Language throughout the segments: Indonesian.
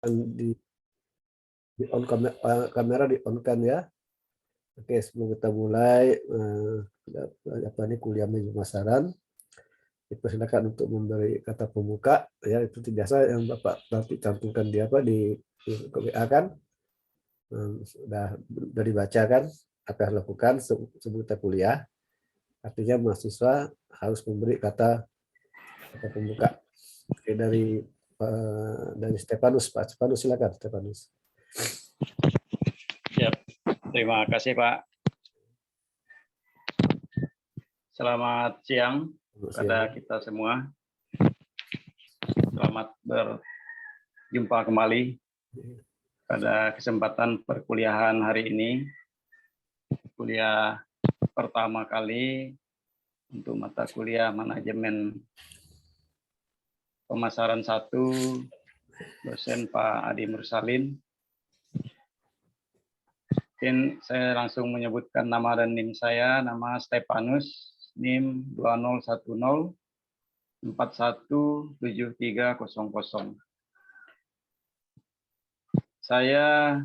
di on kamera di on kan ya. Oke, sebelum kita mulai kuliah pemasaran, dipersilakan untuk memberi kata pembuka ya, itu biasa yang Bapak nanti cantumkan di WA kan. Sudah dibaca kan apa yang dilakukan sebelum kita kuliah. Artinya mahasiswa harus memberi kata pembuka. Oke, dari Stefanus, Pak Stefanus, silakan Stefanus. Siap. Terima kasih Pak. Selamat siang kepada kita semua. Selamat berjumpa kembali pada kesempatan perkuliahan hari ini. Kuliah pertama kali untuk mata kuliah manajemen pemasaran 1, dosen Pak Adi Mursalin. Mungkin saya langsung menyebutkan nama dan NIM saya, nama Stefanus, NIM 2010 417300. Saya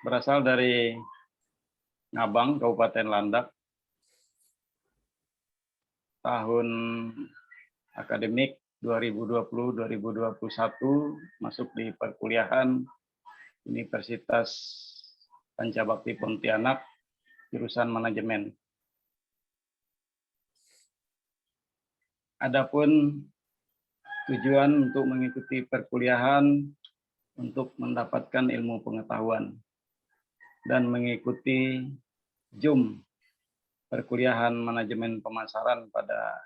berasal dari Ngabang, Kabupaten Landak. Tahun akademik 2020-2021 masuk di perkuliahan Universitas Pancabakti Pontianak, jurusan manajemen. Adapun tujuan untuk mengikuti perkuliahan untuk mendapatkan ilmu pengetahuan dan mengikuti JUM perkuliahan manajemen pemasaran pada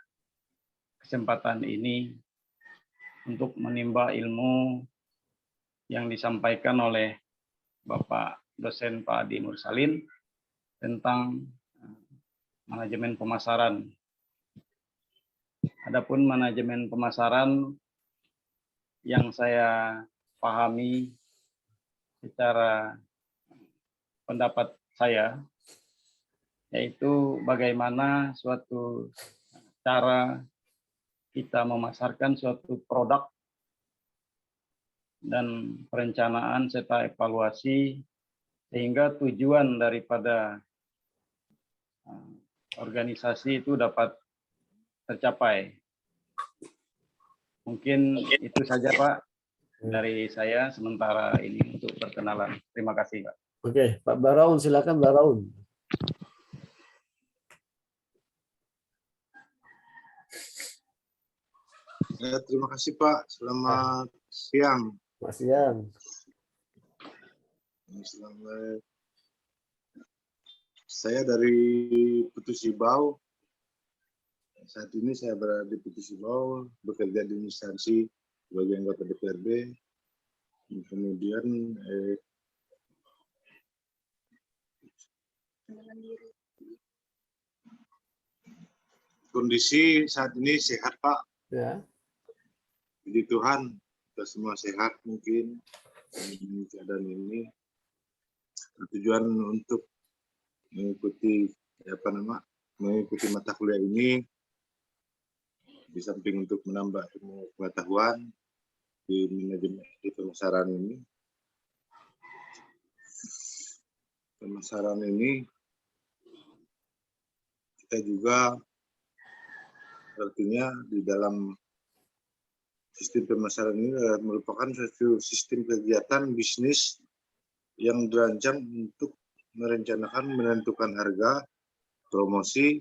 kesempatan ini untuk menimba ilmu yang disampaikan oleh Bapak dosen Pak Adi Mursalin tentang manajemen pemasaran. Adapun manajemen pemasaran yang saya pahami secara pendapat saya, yaitu bagaimana suatu cara kita memasarkan suatu produk dan perencanaan serta evaluasi sehingga tujuan daripada organisasi itu dapat tercapai. Mungkin itu saja Pak dari saya sementara ini untuk perkenalan. Terima kasih Pak. Oke, Pak Baraun, silakan Baraun. Ya, terima kasih Pak. Selamat siang. Selamat siang. Selamat. Saya dari Putu Sibau. Saat ini saya berada di Putu Sibau, bekerja di instansi sebagai anggota DPRD. Kemudian kondisi saat ini sehat Pak. Ya. Puji Tuhan, kita semua sehat mungkin di keadaan ini. Tujuan untuk mengikuti mengikuti mata kuliah ini di samping untuk menambah ilmu pengetahuan di manajemen di pemasaran ini. Pemasaran ini kita juga artinya di dalam sistem pemasaran ini merupakan suatu sistem kegiatan bisnis yang dirancang untuk merencanakan, menentukan harga, promosi,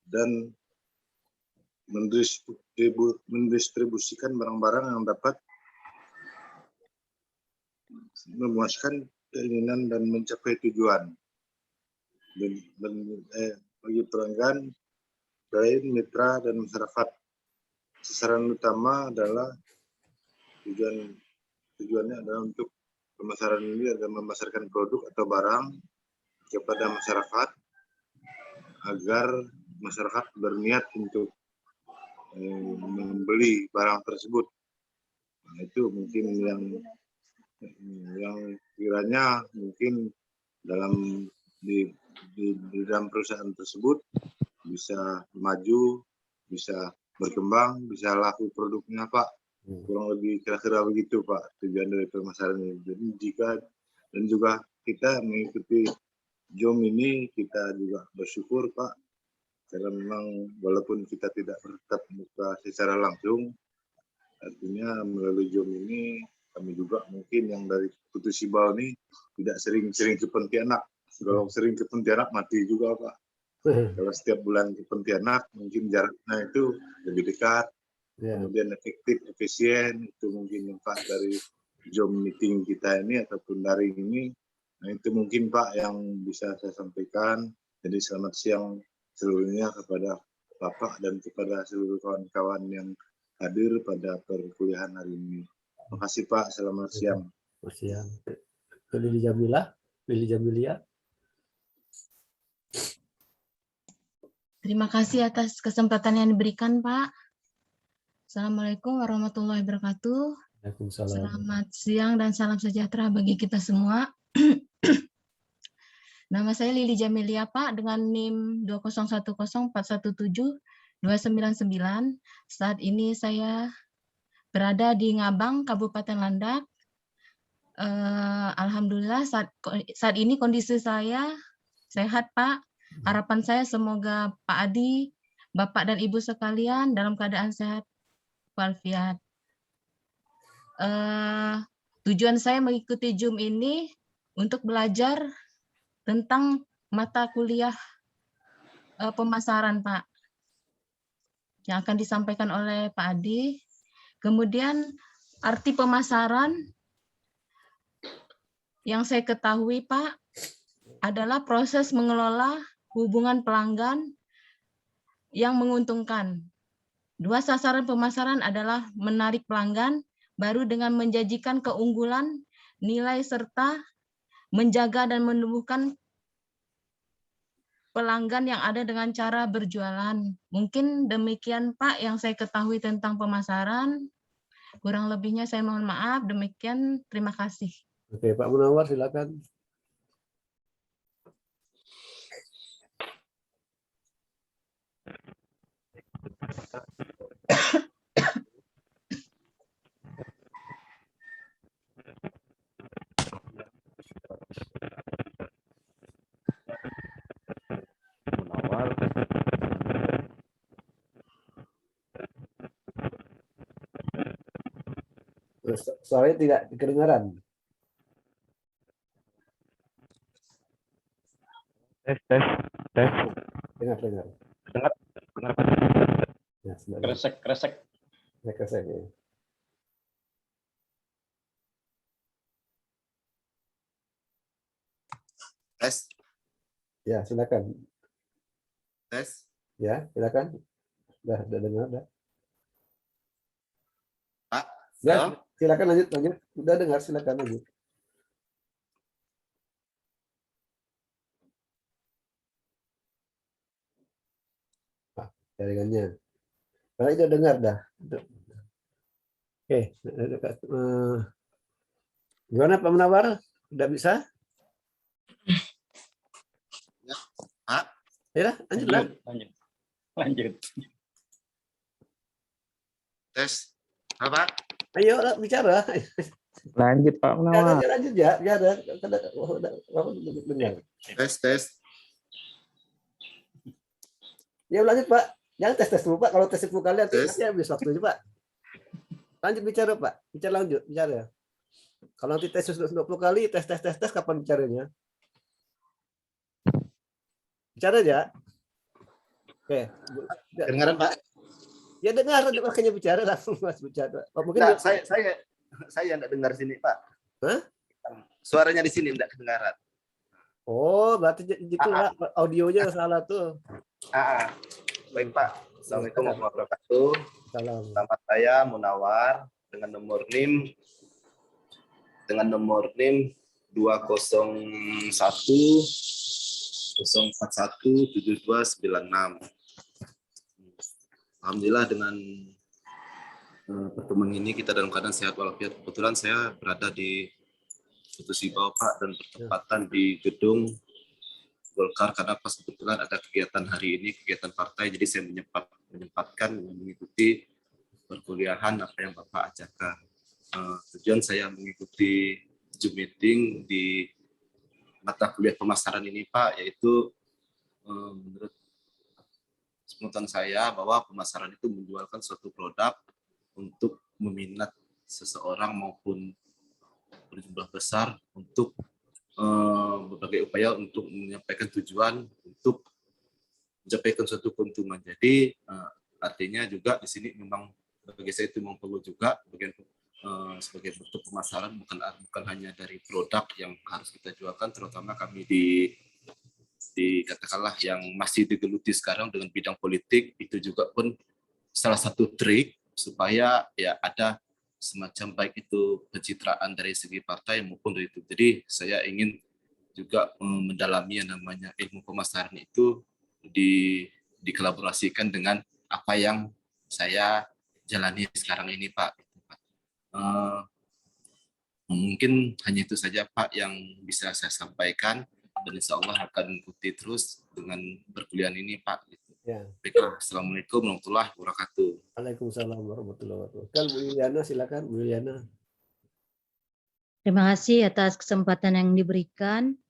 dan mendistribusikan barang-barang yang dapat memuaskan keinginan dan mencapai tujuan. Bagi pelanggan, klien, mitra, dan masyarakat. Sasaran utama adalah tujuannya adalah untuk pemasaran ini adalah memasarkan produk atau barang kepada masyarakat agar masyarakat berniat untuk membeli barang tersebut. Nah, itu mungkin yang kiranya mungkin di dalam perusahaan tersebut bisa maju, bisa berkembang, bisa laku produknya Pak. Kurang lebih kira-kira begitu Pak tujuan dari permasalahan ini. Jadi jika dan juga kita mengikuti JOM ini, kita juga bersyukur Pak, karena memang walaupun kita tidak bertatap muka secara langsung, artinya melalui JOM ini kami juga mungkin yang dari Putus Sibau ini tidak sering-sering ke Pontianak. Kalau sering ke Pontianak mati juga Pak. Kalau setiap bulan ke Pontianak mungkin jaraknya itu lebih dekat, kemudian efektif, efisien, itu mungkin manfaat dari Zoom meeting kita ini ataupun daring ini. Nah itu mungkin Pak yang bisa saya sampaikan. Jadi selamat siang seluruhnya kepada Bapak dan kepada seluruh kawan-kawan yang hadir pada perkuliahan hari ini. Terima kasih Pak, selamat siang. Selamat siang. Lili Jamilia. Terima kasih atas kesempatan yang diberikan, Pak. Assalamualaikum warahmatullahi wabarakatuh. Waalaikumsalam. Selamat siang dan salam sejahtera bagi kita semua. Nama saya Lili Jamilia, Pak, dengan NIM 2010417-299. Saat ini saya berada di Ngabang, Kabupaten Landak. Alhamdulillah saat ini kondisi saya sehat, Pak. Harapan saya semoga Pak Adi, Bapak dan Ibu sekalian dalam keadaan sehat walafiat. Tujuan saya mengikuti Zoom ini untuk belajar tentang mata kuliah pemasaran, Pak, yang akan disampaikan oleh Pak Adi. Kemudian arti pemasaran yang saya ketahui, Pak, adalah proses mengelola hubungan pelanggan yang menguntungkan. Dua sasaran pemasaran adalah menarik pelanggan, baru dengan menjanjikan keunggulan, nilai, serta menjaga dan menumbuhkan pelanggan yang ada dengan cara berjualan. Mungkin demikian Pak yang saya ketahui tentang pemasaran. Kurang lebihnya saya mohon maaf. Demikian, terima kasih. Oke, Pak Munawar silakan. Munawar. Suaranya tidak kedengaran. Tes. Dengar. Dengar. Ya, sebentar. Kresek. Kresek, ya. Tes. Ya, silakan. Tes. Ya, silakan. Udah dengar, dah. Pak. Ya, Halo? silakan lanjut. Udah dengar, silakan lanjut. Jaringannya. Karena itu dengar dah. Oke, gimana Pak Munawar? Udah bisa? Pak. Ya, lanjutlah. Lanjut. Tes. Halo Pak. Ayo bicara. Lanjut Pak Munawar. Lanjut ya. Ya ada dengar. Tes. Ya lanjut Pak. Jangan tes dulu Pak. Kalau tes 10 kali nanti habis waktunya Pak. Lanjut bicara Pak. Bicara. Kalau nanti tes 20 kali, tes kapan bicaranya? Bicara aja. Oke. Kedengaran Pak? Ya dengar, makanya bicara langsung Mas bicara. Oh, mungkin Nah, saya enggak dengar sini Pak. Hah? Suaranya di sini enggak kedengaran. Oh, berarti gitu Pak. Audionya salah tuh. Baik Pak. Assalamualaikum warahmatullahi wabarakatuh. Salam. Nama saya Munawar dengan nomor NIM 201 041 7296. Alhamdulillah dengan pertemuan ini kita dalam keadaan sehat walafiat. Kebetulan saya berada di Putus Sibau Pak dan bertepatan di gedung Golkar karena pas kebetulan ada kegiatan hari ini, kegiatan partai, jadi saya menyempatkan mengikuti perkuliahan apa yang Bapak ajarkan. Tujuan saya mengikuti Zoom meeting di mata kuliah pemasaran ini Pak, yaitu menurut sebutan saya bahwa pemasaran itu menjualkan suatu produk untuk meminat seseorang maupun berjumlah besar untuk berbagai upaya untuk menyampaikan tujuan untuk mencapai suatu keuntungan. Jadi artinya juga di sini memang bagi saya itu memang perlu juga bagian sebagai bentuk pemasaran, bukan hanya dari produk yang harus kita jualkan, terutama kami di katakanlah yang masih digeluti sekarang dengan bidang politik, itu juga pun salah satu trik supaya ya ada semacam baik itu pencitraan dari segi partai maupun dari itu. Jadi saya ingin juga mendalami yang namanya ilmu pemasaran itu dikolaborasikan dengan apa yang saya jalani sekarang ini Pak. Mungkin hanya itu saja Pak yang bisa saya sampaikan, dan insya Allah akan mengikuti terus dengan perkuliahan ini Pak. Ya. Baiklah, Assalamualaikum warahmatullahi wabarakatuh. Waalaikumsalam warahmatullahi wabarakatuh. Bu Yuliana, silakan Bu Yuliana. Terima kasih atas kesempatan yang diberikan.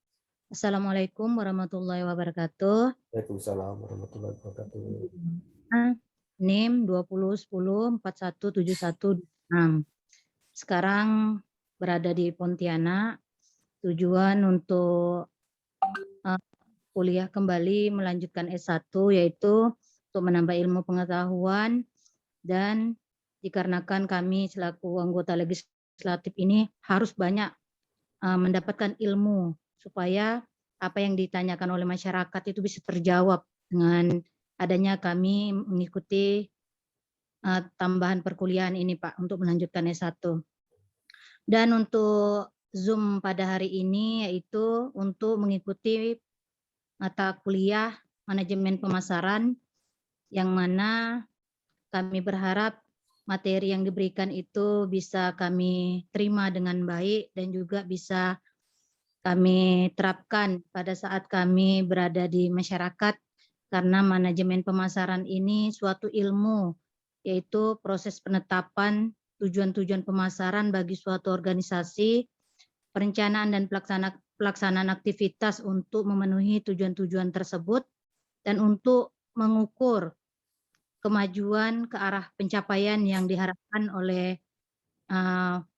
Assalamualaikum warahmatullahi wabarakatuh. Waalaikumsalam warahmatullahi wabarakatuh. NIM 2010417126. Sekarang berada di Pontianak. Tujuan untuk kuliah kembali melanjutkan S1, yaitu untuk menambah ilmu pengetahuan, dan dikarenakan kami selaku anggota legislatif ini harus banyak mendapatkan ilmu supaya apa yang ditanyakan oleh masyarakat itu bisa terjawab dengan adanya kami mengikuti tambahan perkuliahan ini Pak untuk melanjutkan S1. Dan untuk Zoom pada hari ini yaitu untuk mengikuti mata kuliah manajemen pemasaran, yang mana kami berharap materi yang diberikan itu bisa kami terima dengan baik dan juga bisa kami terapkan pada saat kami berada di masyarakat, karena manajemen pemasaran ini suatu ilmu, yaitu proses penetapan tujuan-tujuan pemasaran bagi suatu organisasi, perencanaan dan pelaksanaan aktivitas untuk memenuhi tujuan-tujuan tersebut, dan untuk mengukur kemajuan ke arah pencapaian yang diharapkan oleh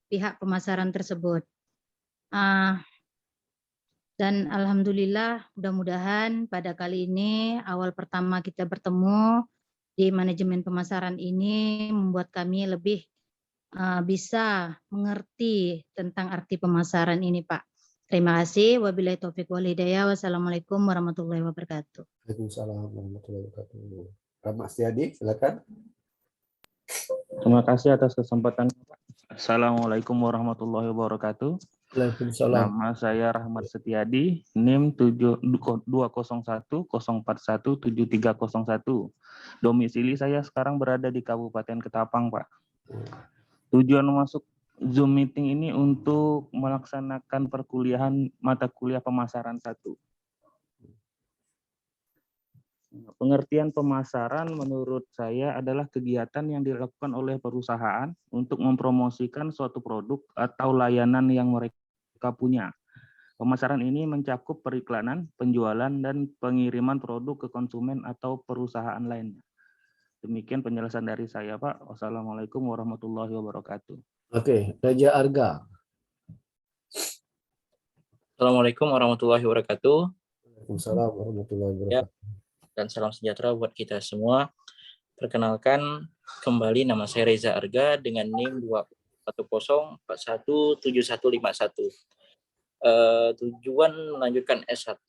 pihak pemasaran tersebut. Dan alhamdulillah, mudah-mudahan pada kali ini awal pertama kita bertemu di manajemen pemasaran ini membuat kami lebih bisa mengerti tentang arti pemasaran ini Pak. Terima kasih. Wabillahi taufiq wal hidayah. Wassalamualaikum warahmatullahi wabarakatuh. Waalaikumsalam warahmatullahi wabarakatuh. Rahmat Setiadi, silakan. Terima kasih atas kesempatan. Assalamualaikum warahmatullahi wabarakatuh. Waalaikumsalam. Nama saya Rahmat Setiadi, NIM 201041731. Domisili saya sekarang berada di Kabupaten Ketapang, Pak. Tujuan masuk Zoom meeting ini untuk melaksanakan perkuliahan mata kuliah pemasaran 1. Pengertian pemasaran menurut saya adalah kegiatan yang dilakukan oleh perusahaan untuk mempromosikan suatu produk atau layanan yang mereka punya. Pemasaran ini mencakup periklanan, penjualan, dan pengiriman produk ke konsumen atau perusahaan lainnya. Demikian penjelasan dari saya, Pak. Wassalamualaikum warahmatullahi wabarakatuh. Oke, Raja Arga. Assalamualaikum warahmatullahi wabarakatuh. Waalaikumsalam warahmatullahi wabarakatuh. Dan salam sejahtera buat kita semua. Perkenalkan kembali, nama saya Reza Arga dengan NIM 21041717151. Tujuan melanjutkan S1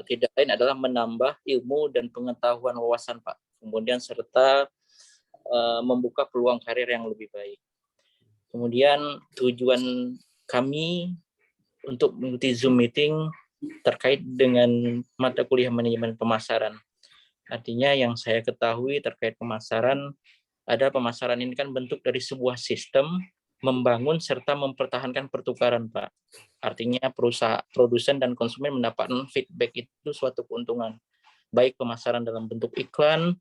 tidak lain adalah menambah ilmu dan pengetahuan wawasan Pak. Kemudian serta membuka peluang karir yang lebih baik. Kemudian tujuan kami untuk mengikuti Zoom meeting terkait dengan mata kuliah manajemen pemasaran. Artinya yang saya ketahui terkait pemasaran, pemasaran ini kan bentuk dari sebuah sistem membangun serta mempertahankan pertukaran, Pak. Artinya perusahaan, produsen dan konsumen mendapatkan feedback itu suatu keuntungan. Baik pemasaran dalam bentuk iklan,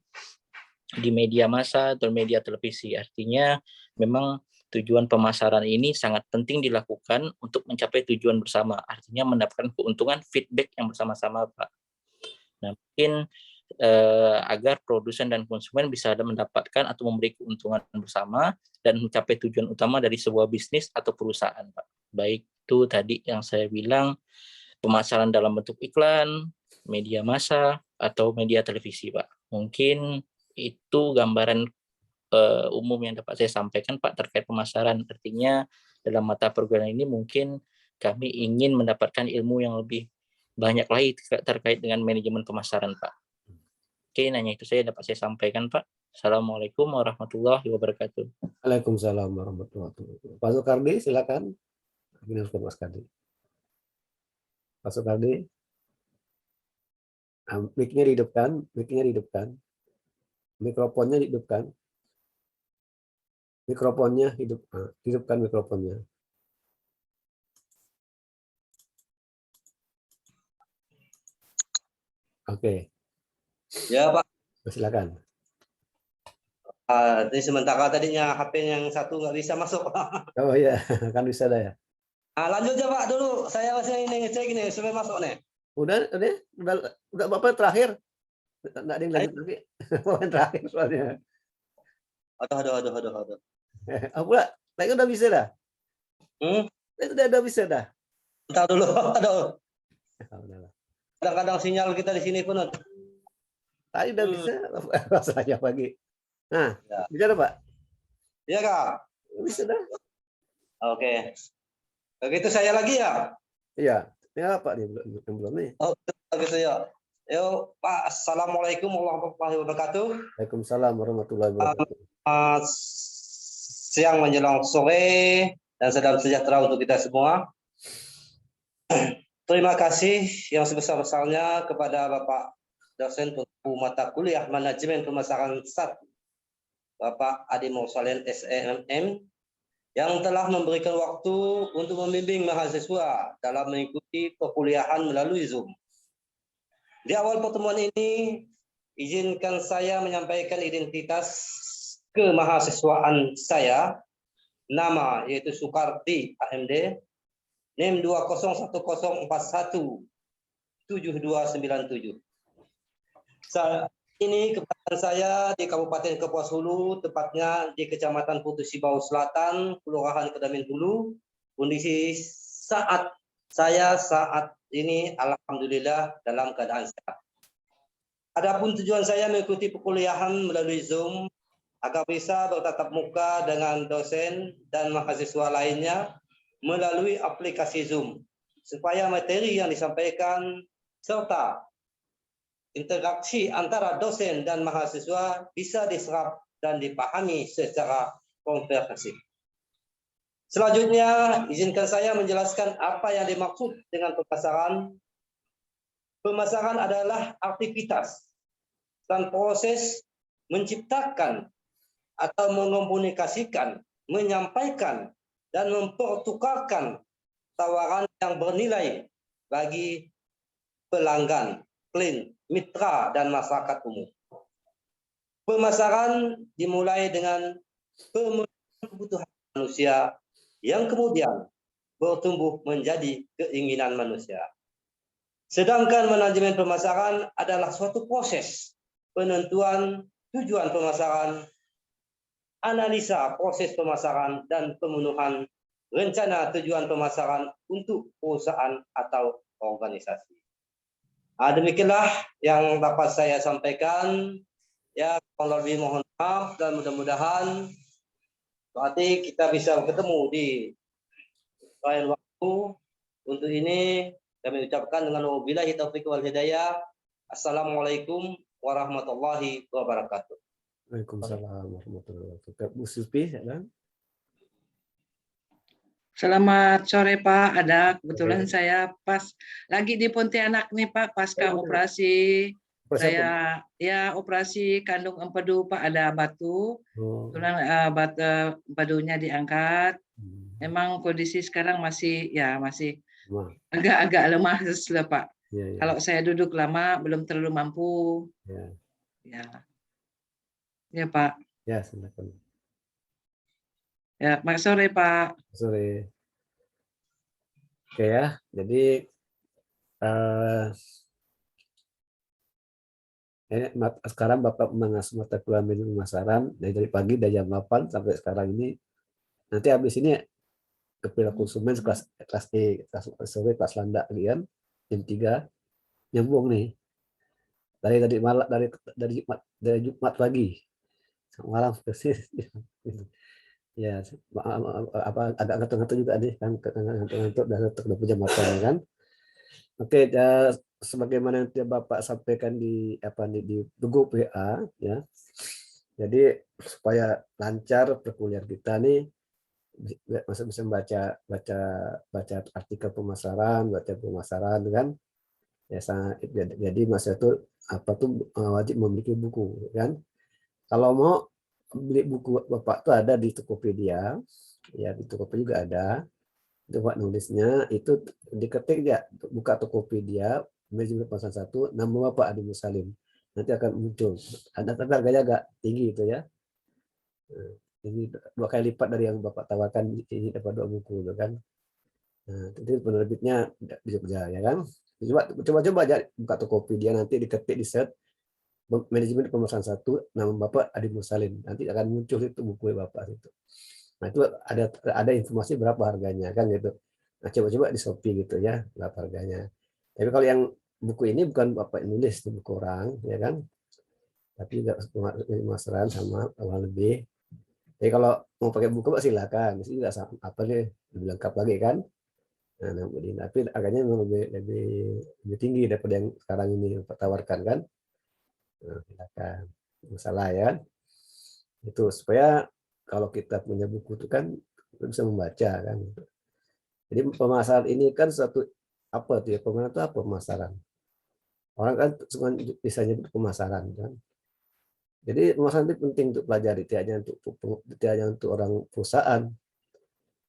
di media massa atau media televisi. Artinya memang tujuan pemasaran ini sangat penting dilakukan untuk mencapai tujuan bersama. Artinya mendapatkan keuntungan feedback yang bersama-sama, Pak. Nah, mungkin agar produsen dan konsumen bisa mendapatkan atau memberi keuntungan bersama dan mencapai tujuan utama dari sebuah bisnis atau perusahaan, Pak. Baik itu tadi yang saya bilang, pemasaran dalam bentuk iklan, media massa, atau media televisi, Pak. Mungkin itu gambaran umum yang dapat saya sampaikan, Pak, terkait pemasaran. Artinya dalam mata perguruan ini mungkin kami ingin mendapatkan ilmu yang lebih banyak lagi terkait dengan manajemen pemasaran, Pak. Oke, hanya itu saja dapat saya sampaikan, Pak. Assalamualaikum warahmatullahi wabarakatuh. Waalaikumsalam warahmatullahi wabarakatuh. Pak Soekardi, silakan. Ini harus Mas Kardi. Pak Soekardi. Mic-nya dihidupkan, mikrofonnya dihidupkan, hidupkan mikrofonnya. Oke. Ya Pak, Silakan. ini sementara tadinya HP yang satu nggak bisa masuk. Oh iya, kan bisa dah ya. Lanjut aja Pak dulu, saya masih ini ngecek ini supaya masuk nih. Udah Bapak terakhir. Nggak ada yang lanjut lagi. Yang terakhir soalnya. Aduh. Pula, tadi udah bisa dah. Udah bisa dah. Bentar dulu, aduh. Udahlah. Kadang-kadang sinyal kita di sini pun. Tadi udah bisa, rasanya pagi. Nah, Ya. bicara Pak. Iya Kak. Bisa dah. Oke. Begitu saya lagi ya. Iya. Ya Pak, dia belum nih. Oh, begitu ya. Yo Pak, assalamualaikum warahmatullahi wabarakatuh. Waalaikumsalam warahmatullahi wabarakatuh. Siang menjelang sore dan salam sejahtera untuk kita semua. Terima kasih yang sebesar-besarnya kepada Bapak dosen pengampu mata kuliah manajemen pemasaran 1, Bapak Adi Mursalin SMM, yang telah memberikan waktu untuk membimbing mahasiswa dalam mengikuti perkuliahan melalui Zoom. Di awal pertemuan ini, izinkan saya menyampaikan identitas kemahasiswaan saya, nama yaitu Soekardi AMD, NIM 201417297. Saat ini kebetulan saya di Kabupaten Kapuas Hulu, tepatnya di Kecamatan Putus Sibau Selatan, Kelurahan Kedamin Hulu. Kondisi saat ini alhamdulillah dalam keadaan sehat. Adapun tujuan saya mengikuti perkuliahan melalui Zoom agar bisa bertatap muka dengan dosen dan mahasiswa lainnya melalui aplikasi Zoom, supaya materi yang disampaikan serta interaksi antara dosen dan mahasiswa bisa diserap dan dipahami secara komprehensif. Selanjutnya, izinkan saya menjelaskan apa yang dimaksud dengan pemasaran. Pemasaran adalah aktivitas dan proses menciptakan atau mengomunikasikan, menyampaikan, dan mempertukarkan tawaran yang bernilai bagi pelanggan, klien, mitra, dan masyarakat umum. Pemasaran dimulai dengan pemenuhan kebutuhan manusia yang kemudian bertumbuh menjadi keinginan manusia. Sedangkan manajemen pemasaran adalah suatu proses penentuan tujuan pemasaran, analisa proses pemasaran, dan pemenuhan rencana tujuan pemasaran untuk perusahaan atau organisasi. Demikianlah yang dapat saya sampaikan. Ya, kalau lebih mohon maaf dan mudah-mudahan nanti kita bisa ketemu di lain waktu. Untuk ini kami ucapkan dengan wabillahi taufiq wal hidayah. Assalamualaikum warahmatullahi wabarakatuh. Waalaikumsalam warahmatullahi wabarakatuh. Bu Supi, ya. Selamat sore Pak. Ada kebetulan saya pas lagi di Pontianak nih Pak, pasca operasi. Saya ya operasi kandung empedu Pak, ada batu. Kebetulan empedunya diangkat. Memang kondisi sekarang masih agak-agak lemah sudah Pak. Kalau saya duduk lama belum terlalu mampu. Ya. Ya Pak. Ya, silakan. Ya, sore Pak. Sore. Oke ya, jadi sekarang Bapak mengasuh mata kuliah manajemen pemasaran dari pagi dari jam 8 sampai sekarang ini. Nanti habis ini ke perilaku konsumen kelas E, kelas sore, kelas landa kalian jam 3 nyambung nih. Dari malam dari Jumat pagi sampai malam persis. Ya, apa agak ngantuk-ngantuk juga nih kan, ngantuk-ngantuk udah jam 8 kan. Oke, sebagaimana yang Bapak sampaikan di grup WA ya. Jadi supaya lancar perkuliahan kita nih masih bisa baca artikel pemasaran, baca pemasaran kan. Ya jadi masa itu wajib memiliki buku kan. Kalau mau beli buku Bapak tuh ada di Tokopedia. Ya di Tokopedia juga ada. Buat nulisnya itu diketik ya, buka Tokopedia manajemen pemasaran 1 nama Bapak Adi Musalim, nanti akan muncul. Ada tapi harganya agak tinggi itu ya, ini 2 kali lipat dari yang Bapak tawarkan, ini dapat 2 buku itu kan. Nah, itu penerbitnya bisa ya kan. Coba aja buka Tokopedia, nanti diketik di search manajemen pemasaran 1 nama Bapak Adi Musalim, nanti akan muncul itu buku Bapak itu. Nah, itu ada informasi berapa harganya kan gitu. Nah, coba-coba di Shopee gitu ya, berapa harganya. Tapi kalau yang buku ini bukan Bapak nulis, itu buku orang ya kan. Tapi juga pemasaran sama awal lebih. Jadi kalau mau pakai buku Pak silakan. Di sini juga apa nih lebih lengkap lagi kan. Nah, tapi harganya memang lebih tinggi daripada yang sekarang ini Bapak tawarkan kan. Nah, silakan. Masalah ya. Itu supaya kalau kita punya buku itu kan bisa membaca kan. Jadi pemasaran ini kan suatu apa tuh ya, pemasaran itu apa pemasaran? Orang kan cuma bisa nyebut pemasaran kan. Jadi pemasaran itu penting untuk pelajari, tidak hanya untuk orang perusahaan.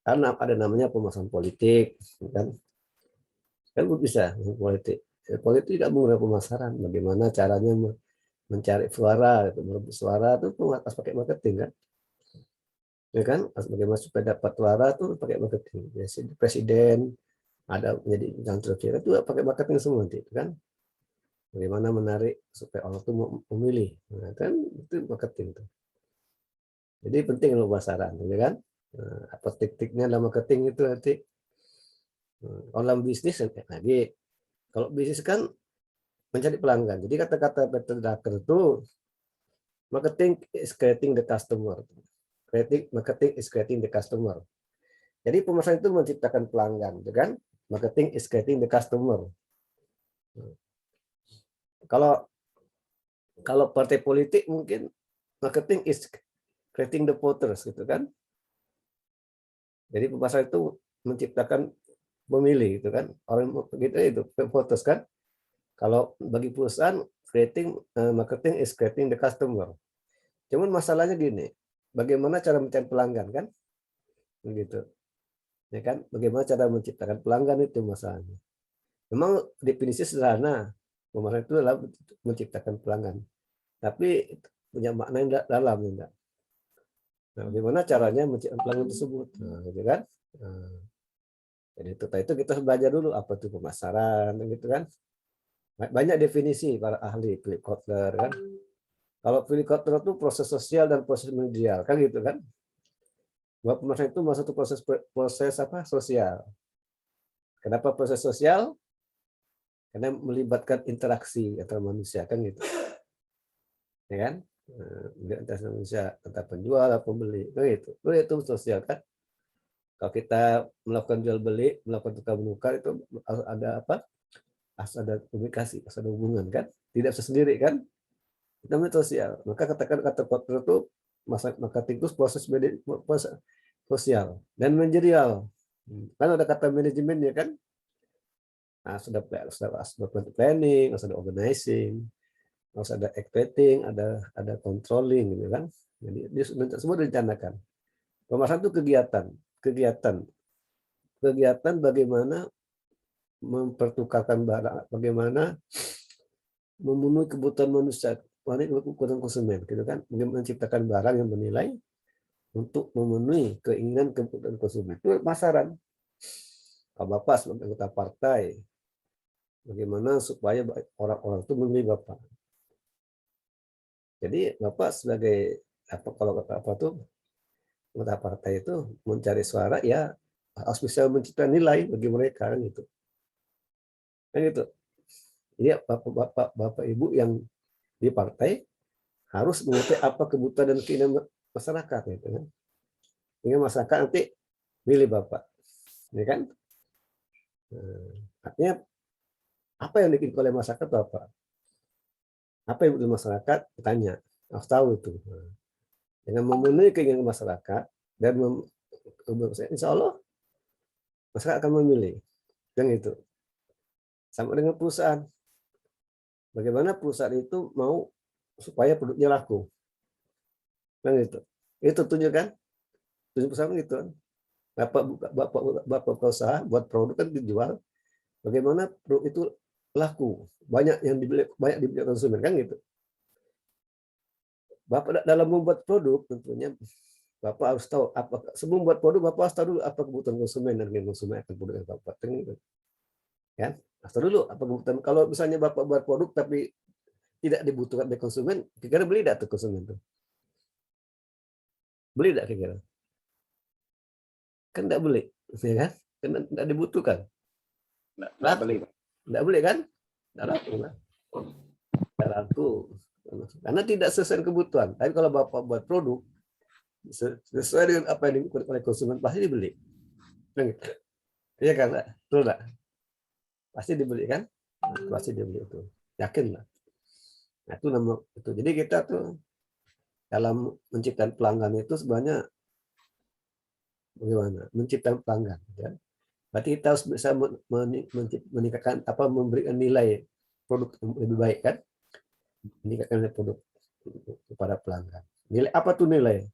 Karena ada namanya pemasaran politik kan. Kan bisa politik. Politik juga menggunakan pemasaran. Bagaimana caranya mencari suara, merebut suara itu harus pakai marketing kan. Ya kan, bagaimana supaya dapat suara tuh pakai marketing. Presiden ada menjadi controversial itu pakai marketing semua nanti kan. Bagaimana menarik supaya orang tuh memilih. Nah, kan itu marketing tuh. Jadi penting loh pemasaran, ya kan? Nah, apa trik-triknya dalam marketing itu nanti. Online bisnis lagi. Kalau bisnis kan mencari pelanggan. Jadi kata-kata Peter Drucker itu marketing is creating the customer. Marketing is creating the customer. Jadi pemasaran itu menciptakan pelanggan, kan? Marketing is creating the customer. Kalau partai politik mungkin marketing is creating the voters, gitu kan? Jadi pemasaran itu menciptakan pemilih, gitu kan? Orang gitu itu voters kan? Kalau bagi perusahaan marketing is creating the customer. Cuman masalahnya gini, bagaimana cara mencari pelanggan kan? Begitu. Ya kan? Bagaimana cara menciptakan pelanggan itu masalahnya. Memang definisi sederhana, pemasaran itu adalah menciptakan pelanggan. Tapi punya makna yang dalam, enggak. Nah, bagaimana caranya menciptakan pelanggan tersebut? Nah, gitu kan? Nah, jadi itu kita belajar dulu apa itu pemasaran, gitu kan? Banyak definisi para ahli, Philip Kotler kan. Kalau Philip Kotler itu proses sosial dan proses manajerial kan gitu kan. Bahwa pemasaran itu masuk ke proses apa? Sosial. Kenapa proses sosial? Karena melibatkan interaksi antar manusia kan gitu. Ya kan? Antara manusia, antara penjual atau pembeli. Itu sosial kan. Kalau kita melakukan jual beli, melakukan tukar menukar itu harus ada apa? Harus ada komunikasi, harus ada hubungan kan. Tidak bisa sendiri kan. Itu namanya sosial. Maka kata Kotler itu marketing itu proses sosial dan manajerial. Kan ada kata manajemennya kan. Nah, sudah planning, harus ada organizing, harus ada activating, ada controlling gitu kan. Jadi semua direncanakan. Pemasaran itu kegiatan bagaimana mempertukarkan barang, bagaimana memenuhi kebutuhan manusia kebutuhan konsumen, gitu kan? Menciptakan barang yang bernilai untuk memenuhi keinginan kebutuhan konsumen. Itu pemasaran. Kalau Bapak sebagai anggota partai, bagaimana supaya orang-orang itu memilih Bapak. Jadi Bapak sebagai kalau apa tuh anggota partai itu mencari suara, ya harus bisa menciptakan nilai bagi mereka, kan gitu. Kan gitu. Jadi bapak ibu yang di partai harus mengerti apa kebutuhan dan keinginan masyarakat, gitu kan. Sehingga masyarakat nanti milih Bapak, ya kan? Artinya apa yang diinginkan oleh masyarakat Bapak? Apa yang diinginkan masyarakat? Tanya, harus tahu itu. Dengan memenuhi keinginan masyarakat dan insya Allah masyarakat akan memilih, dan itu sama dengan perusahaan. Bagaimana perusahaan itu mau supaya produknya laku, dan itu tunjukkan, tunjuk perusahaan gitu kan. Bapak usaha buat produk kan dijual, bagaimana produk itu laku, banyak yang dibeli, banyak dibeli konsumen, kan gitu. Bapak dalam membuat produk tentunya Bapak harus tahu apa, sebelum buat produk Bapak harus tahu dulu apa kebutuhan konsumen dan konsumen akan produk yang Bapak gitu. Ya, harus tahu dulu apa kebutuhan. Kalau misalnya Bapak buat produk tapi tidak dibutuhkan oleh konsumen, kira-kira beli tidak tuh konsumen tuh? Beli tidak kira-kira? Kan tidak beli, ya kan? Karena tidak dibutuhkan. Nggak beli. Tidak beli kan? Tidak laku lah. Tidak laku. Karena tidak sesuai kebutuhan. Tapi kalau Bapak buat produk sesuai dengan apa yang dibutuhkan oleh konsumen, pasti dibeli. Iya kan? Betul nggak? Pasti dibeli kan? Pasti dibeli itu. Yakin lah. Nah, itu nomor itu. Jadi kita tuh dalam menciptakan pelanggan itu sebenarnya bagaimana? Menciptakan pelanggan, ya. Berarti kita harus bisa meningkatkan apa, memberikan nilai produk yang lebih baik, kan? Meningkatkan nilai produk kepada pelanggan. Nilai apa tuh nilai?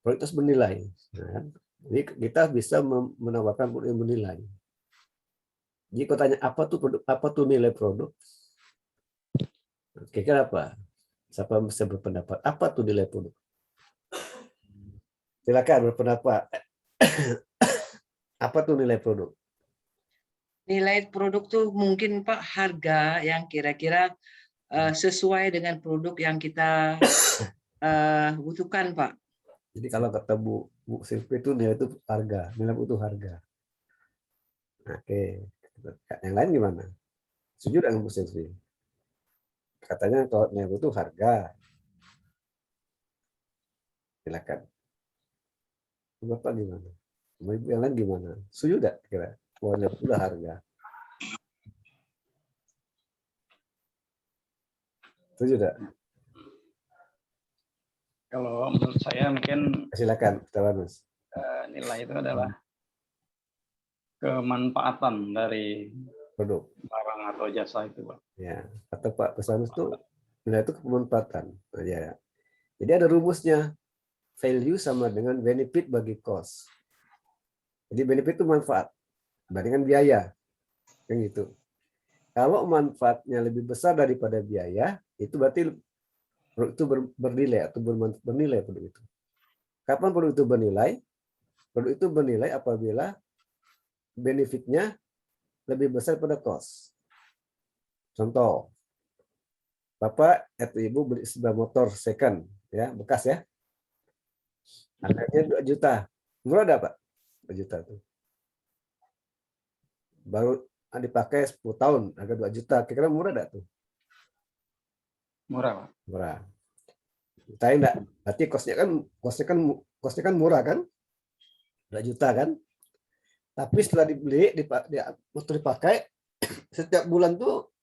Produk itu bernilai. Nah, jadi kita bisa menawarkan produk yang bernilai. Jika tanya apa tuh nilai produk? Kira-kira apa? Siapa bisa berpendapat? Apa tuh nilai produk? Silakan berpendapat. Apa tuh nilai produk? Nilai produk tuh mungkin Pak harga yang kira-kira sesuai dengan produk yang kita butuhkan Pak. Jadi kalau kata Bu Silvi itu nilai itu harga, nilai itu harga. Oke, yang lain gimana? Setuju dengan Bu Silvi? Katanya kalau nilai itu harga. Silakan. Bapak gimana? Ibu yang lain gimana? Setuju tidak kira? Bahwa nilai itu harga. Setuju tidak? Kalau menurut saya mungkin Silakan, Tawanus. Nilai itu adalah kemanfaatan dari Produk. barang atau jasa itu, Pak. Ya, kata Pak Pesanus itu nilai itu kemanfaatan. Nah, ya. Jadi ada rumusnya. Value sama dengan benefit bagi cost. Jadi benefit itu manfaat dibandingkan biaya, kan gitu. Kalau manfaatnya lebih besar daripada biaya, itu berarti produk itu bernilai atau bernilai produk itu. Kapan produk itu bernilai? Produk itu bernilai apabila benefitnya lebih besar pada cost. Contoh, Bapak atau Ibu beli sebuah motor second, ya, bekas ya. Harganya 2 juta. Murah ada Pak? 2 juta tuh. Baru dipakai 10 tahun, harga 2 juta. Kira-kira murah enggak tuh? Murah, Pak. Murah. Tahu enggak? Berarti kosnya kan murah kan? 2 juta kan? Tapi setelah dibeli, waktu dipakai, setiap bulan tuh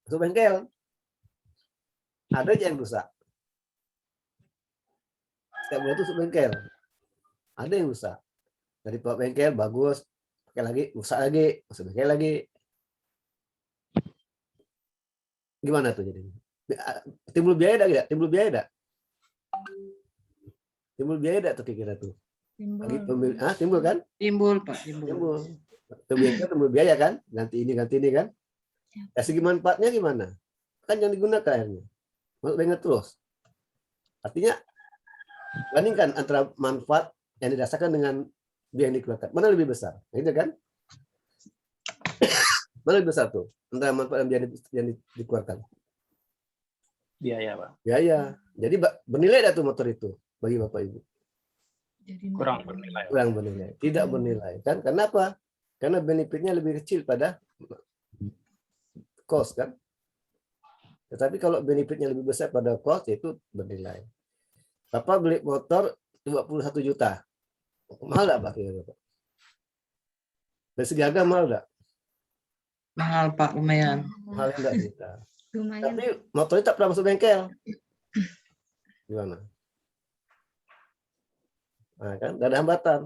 masuk bengkel. Ada aja yang rusak. Setiap bulan tuh masuk bengkel. Ada yang rusak. Dari Pak bengkel bagus, pakai lagi, rusak lagi, masuk bengkel lagi. Gimana tuh jadi? Timbul biaya enggak? Timbul biaya enggak? Timbul biaya enggak tuh kira-kira tuh? Timbul kan? Timbul Pak, timbul. Timbul biaya kan? Ganti ini kan? Dari segi manfaatnya gimana? kan yang digunakan akhirnya. Masuk bank terus. Artinya bandingkan antara manfaat yang dirasakan dengan biaya yang dikeluarkan. Mana lebih besar? Gitu kan? Mana lebih besar tuh? Antara manfaat dan biaya yang dikeluarkan. Biaya, Pak. Biaya. Jadi bernilai dah tuh motor itu bagi Bapak Ibu. Kurang bernilai. Kurang bernilai. Tidak bernilai. Kan? Kenapa? Karena benefitnya lebih kecil pada cost kan. Tetapi kalau benefitnya lebih besar pada cost, itu bernilai. Bapak beli motor 21 juta. Mahal nggak Pak? Dari segi harga mahal nggak? Mahal Pak, lumayan. Mahal enggak kita. Lumayan. Tapi motornya tak pernah masuk bengkel. Gimana? Nah, kan nggak ada hambatan.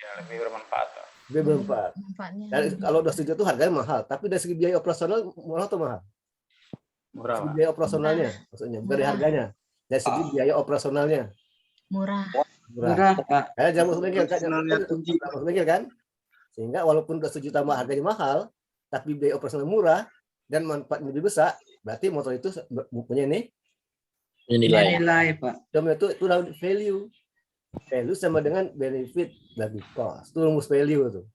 Ya, lebih bermanfaat, Pak. Lebih bermanfaat. Dan kalau udah setuju itu harganya mahal, tapi dari segi biaya operasional murah atau mahal? Murah, Dari segi Pak. biaya operasionalnya, maksudnya dari harganya. Dari segi biaya operasionalnya. Murah. Murah Pak. Jangan masuk bengkel kan? Operasionalnya tinggi. Masuk bengkel kan? Sehingga walaupun udah setuju tambah harganya mahal, tapi biaya operasional murah dan manfaatnya lebih besar, berarti motor itu punya ini Nilai. Nilai Pak. itu value. Value sama dengan benefit bagi cost. Itu rumus value tuh.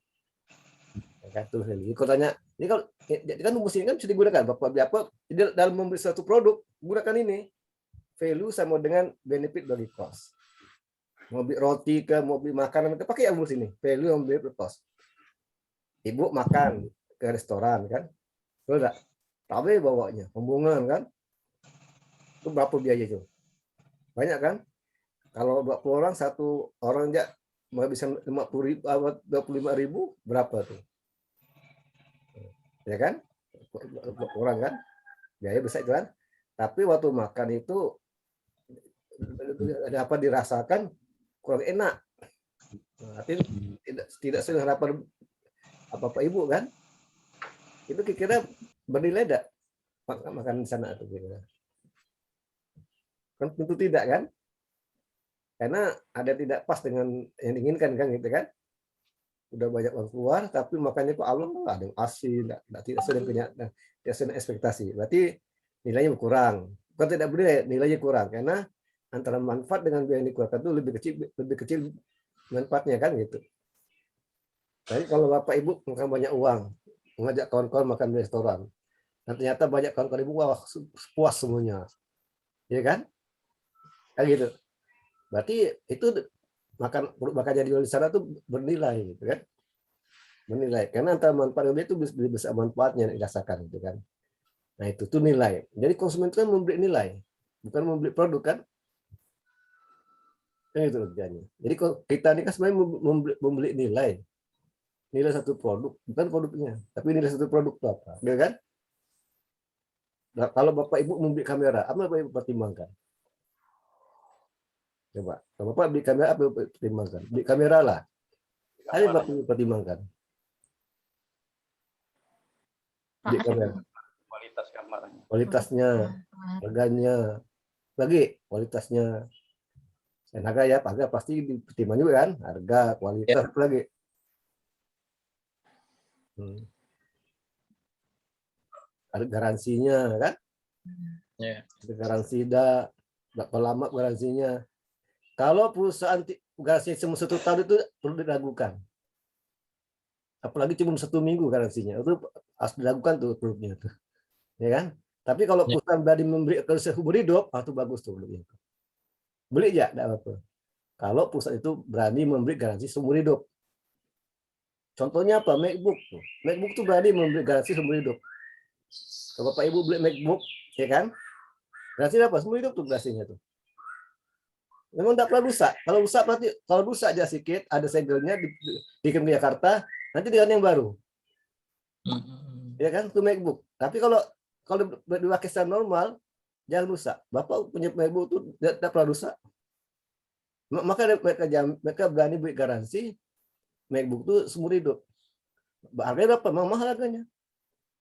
Ya kan, itu value. Kalau tanya, ini kalau kan rumus ini kan bisa digunakan Bapak apa dalam membeli satu produk, gunakan ini. Value sama dengan benefit bagi cost. Mau beli roti ke, mau beli makanan ke, pakai rumus ini. Value sama benefit cost. Ibu makan ke restoran kan, betul enggak? Tapi bawanya rombongan kan, itu berapa biaya itu? Banyak kan? Kalau 20 orang, satu orang aja bisa 50.000, 25.000, berapa tuh? Ya kan? Orang kan? Biaya besar kan? Tapi waktu makan itu ada apa dirasakan kurang enak. Artinya tidak sesuai harapan Bapak Ibu kan? Itu kira-kira bernilai enggak makan di sana atau kira-kira? Kan tentu tidak kan? Karena ada tidak pas dengan yang diinginkan kan gitu kan? Udah banyak uang keluar tapi makannya kok Allah nggak ada yang asin, tidak sesuai dengan tidak sesuai dengan ekspektasi. Berarti nilainya berkurang. Bukan tidak bernilai, nilainya kurang karena antara manfaat dengan biaya yang dikeluarkan itu lebih kecil manfaatnya kan gitu. Jadi kalau Bapak Ibu makan banyak uang, mengajak kawan-kawan makan di restoran, dan ternyata banyak kawan-kawan Ibu wah puas semuanya, ya kan? Kayak gitu. Berarti itu makan yang dijual di sana tuh bernilai, gitu kan? Bernilai karena antara manfaat dan itu lebih besar manfaatnya yang dirasakan, gitu kan? Nah itu tuh nilai. Jadi konsumen itu kan membeli nilai, bukan membeli produk kan? Itu kerjanya. Jadi kita ini kan sebenarnya membeli nilai. Nilai satu produk, bukan produknya, tapi nilai satu produk itu apa, ya kan? Nah, kalau Bapak Ibu membeli kamera, apa Bapak Ibu pertimbangkan? Coba, kalau Bapak beli kamera, apa Bapak pertimbangkan? Beli kamera lah. Apa Bapak Ibu pertimbangkan? Beli kamera. Kualitas gambarnya. Kualitasnya, harganya, lagi kualitasnya. Dan harga ya, harga pasti dipertimbangkan juga kan? Harga, kualitas, apa lagi? Ada garansinya kan? Ya. Ada garansi berapa lama garansinya? Kalau perusahaan garansi cuma 1 tahun itu perlu diragukan. Apalagi cuma 1 minggu garansinya, itu harus diragukan tuh produknya tuh, ya kan? Tapi kalau perusahaan berani memberi garansi seumur hidup, itu bagus tuh produknya. Beli ya, tidak apa-apa. Kalau perusahaan itu berani memberi garansi seumur hidup. Contohnya apa? MacBook. MacBook tuh berani memberi garansi seumur hidup. Kalau Bapak Ibu beli MacBook, ya kan? Garansi apa? Seumur hidup tuh garansinya tuh. Memang tidak pernah rusak. Kalau rusak berarti kalau rusak aja sedikit, ada segelnya dikirim ke Jakarta, nanti diganti yang baru. Ya kan? Itu MacBook. Tapi kalau dipakai secara normal, jangan rusak. Bapak punya MacBook itu tidak pernah rusak. Maka mereka berani beri garansi MacBook itu seumur hidup. Harganya berapa? Memang mahal harganya.